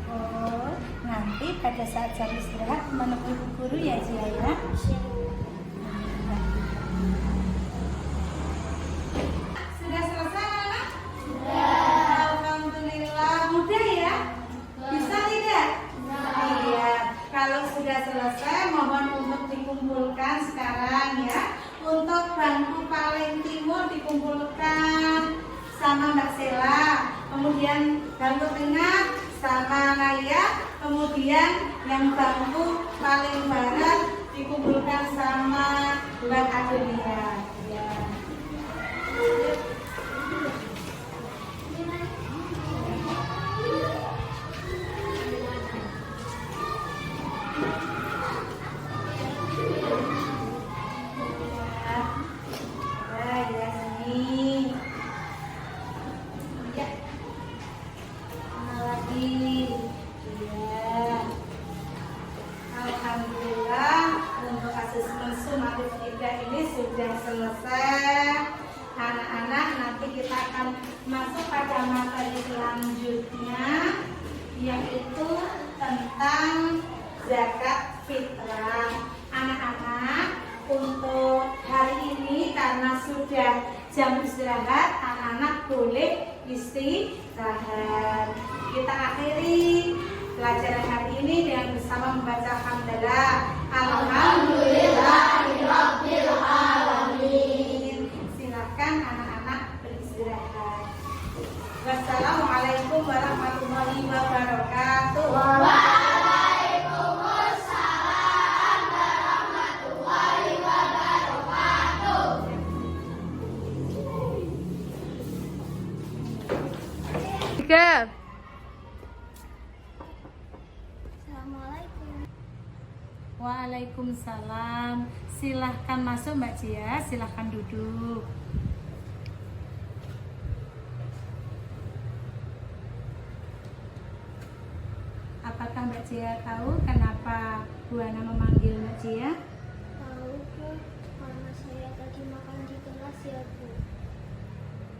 Oh, nanti pada saat jam istirahat menemui Bu Guru ya, Cia ya? Sudah selesai, anak? Sudah. Alhamdulillah, mudah ya? Bisa tidak? Iya. Kalau sudah selesai, mohon untuk dikumpulkan sekarang ya. Untuk bangku paling timur dikumpulkan sama Mbak Sela, kemudian bangku tengah sama Naya, kemudian yang bangku paling barat dikumpulkan sama Mbak Adelia. Ya. Alhamdulillah untuk asesmen sumatif 3 ini sudah selesai. Anak-anak, nanti kita akan masuk pada materi selanjutnya, yaitu tentang zakat fitrah. Anak-anak, untuk hari ini karena sudah jam istirahat, anak-anak boleh istirahat. Kita akhiri pelajaran hari ini dengan bersama membaca hamdalah. Alhamdulillahirabbil alamin. Silakan anak-anak beristirahat. Wassalamualaikum warahmatullahi wabarakatuh. Waalaikumsalam warahmatullahi wabarakatuh. Assalamualaikum. Waalaikumsalam. Silahkan masuk Mbak Cia, silahkan duduk. Apakah Mbak Cia tahu kenapa Bu Ana memanggil Mbak Cia? Tahu Bu, karena saya tadi makan di kelas ya Bu.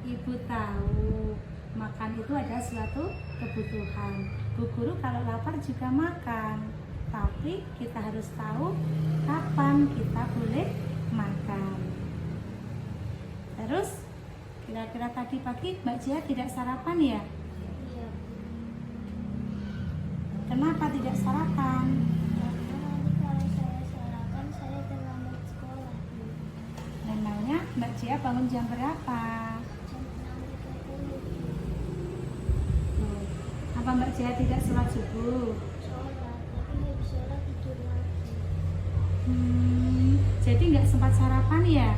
Ibu tahu makan itu adalah suatu kebutuhan. Bu Guru kalau lapar juga makan, tapi kita harus tahu kapan kita boleh makan. Terus kira-kira tadi pagi Mbak Cia tidak sarapan ya? Iya Bu. Kenapa tidak sarapan? Karena nanti kalau saya sarapan saya terlambat sekolah Bu. Memangnya Mbak Cia bangun jam berapa? Jam 6.30 Bu. Tuh. Apa Mbak Cia tidak sholat subuh? Sholat, tapi habis sholat tidur lagi. Jadi nggak sempat sarapan ya? Iya Bu.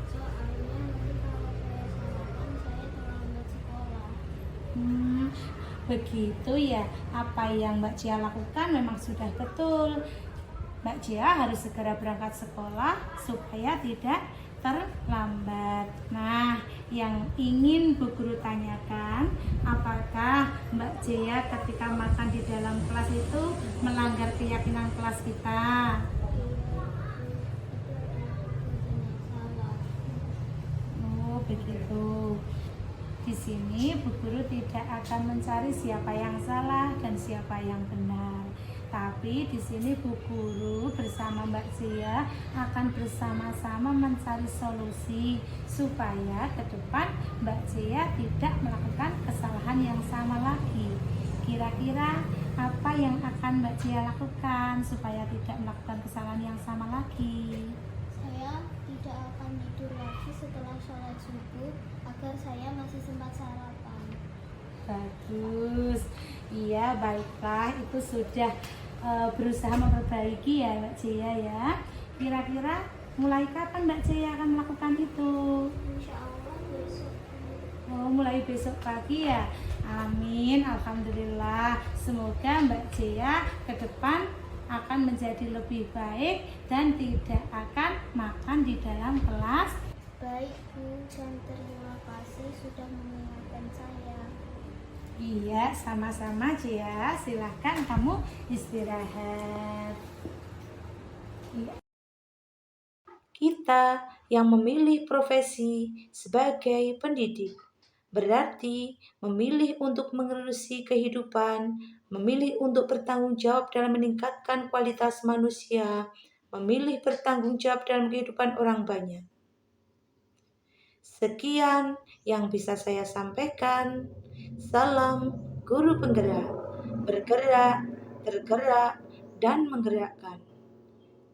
Soalnya nanti kalau saya sarapan saya terlambat sekolah. Begitu ya. Apa yang Mbak Cia lakukan memang sudah betul. Mbak Cia harus segera berangkat sekolah supaya tidak terlambat. Nah, yang ingin Bu Guru tanyakan, apakah Mbak Cia ketika makan di dalam kelas itu melanggar keyakinan kelas kita? Oh, begitu. Di sini Bu Guru tidak akan mencari siapa yang salah dan siapa yang benar, tapi Tapi di sini Bu Guru bersama Mbak Zia akan bersama-sama mencari solusi supaya ke depan Mbak Zia tidak melakukan kesalahan yang sama lagi. Kira-kira apa yang akan Mbak Zia lakukan supaya tidak melakukan kesalahan yang sama lagi? Saya tidak akan tidur lagi setelah sholat subuh agar saya masih sempat sarapan. Bagus. Iya, baiklah, itu sudah berusaha memperbaiki ya Mbak Zia ya. Kira-kira mulai kapan Mbak Zia akan melakukan itu? Insya Allah besok. Oh, mulai besok pagi ya. Amin, alhamdulillah. Semoga Mbak Zia ke depan akan menjadi lebih baik dan tidak akan makan di dalam kelas. Baik Bu, dan terima kasih sudah mengingatkan saya. Iya, sama-sama Zia. Silahkan kamu istirahat. Iya. Kita yang memilih profesi sebagai pendidik berarti memilih untuk mengurusi kehidupan, memilih untuk bertanggung jawab dalam meningkatkan kualitas manusia, memilih bertanggung jawab dalam kehidupan orang banyak. Sekian yang bisa saya sampaikan. Salam guru penggerak, bergerak, tergerak, dan menggerakkan.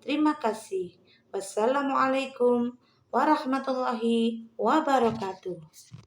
Terima kasih. Wassalamualaikum warahmatullahi wabarakatuh.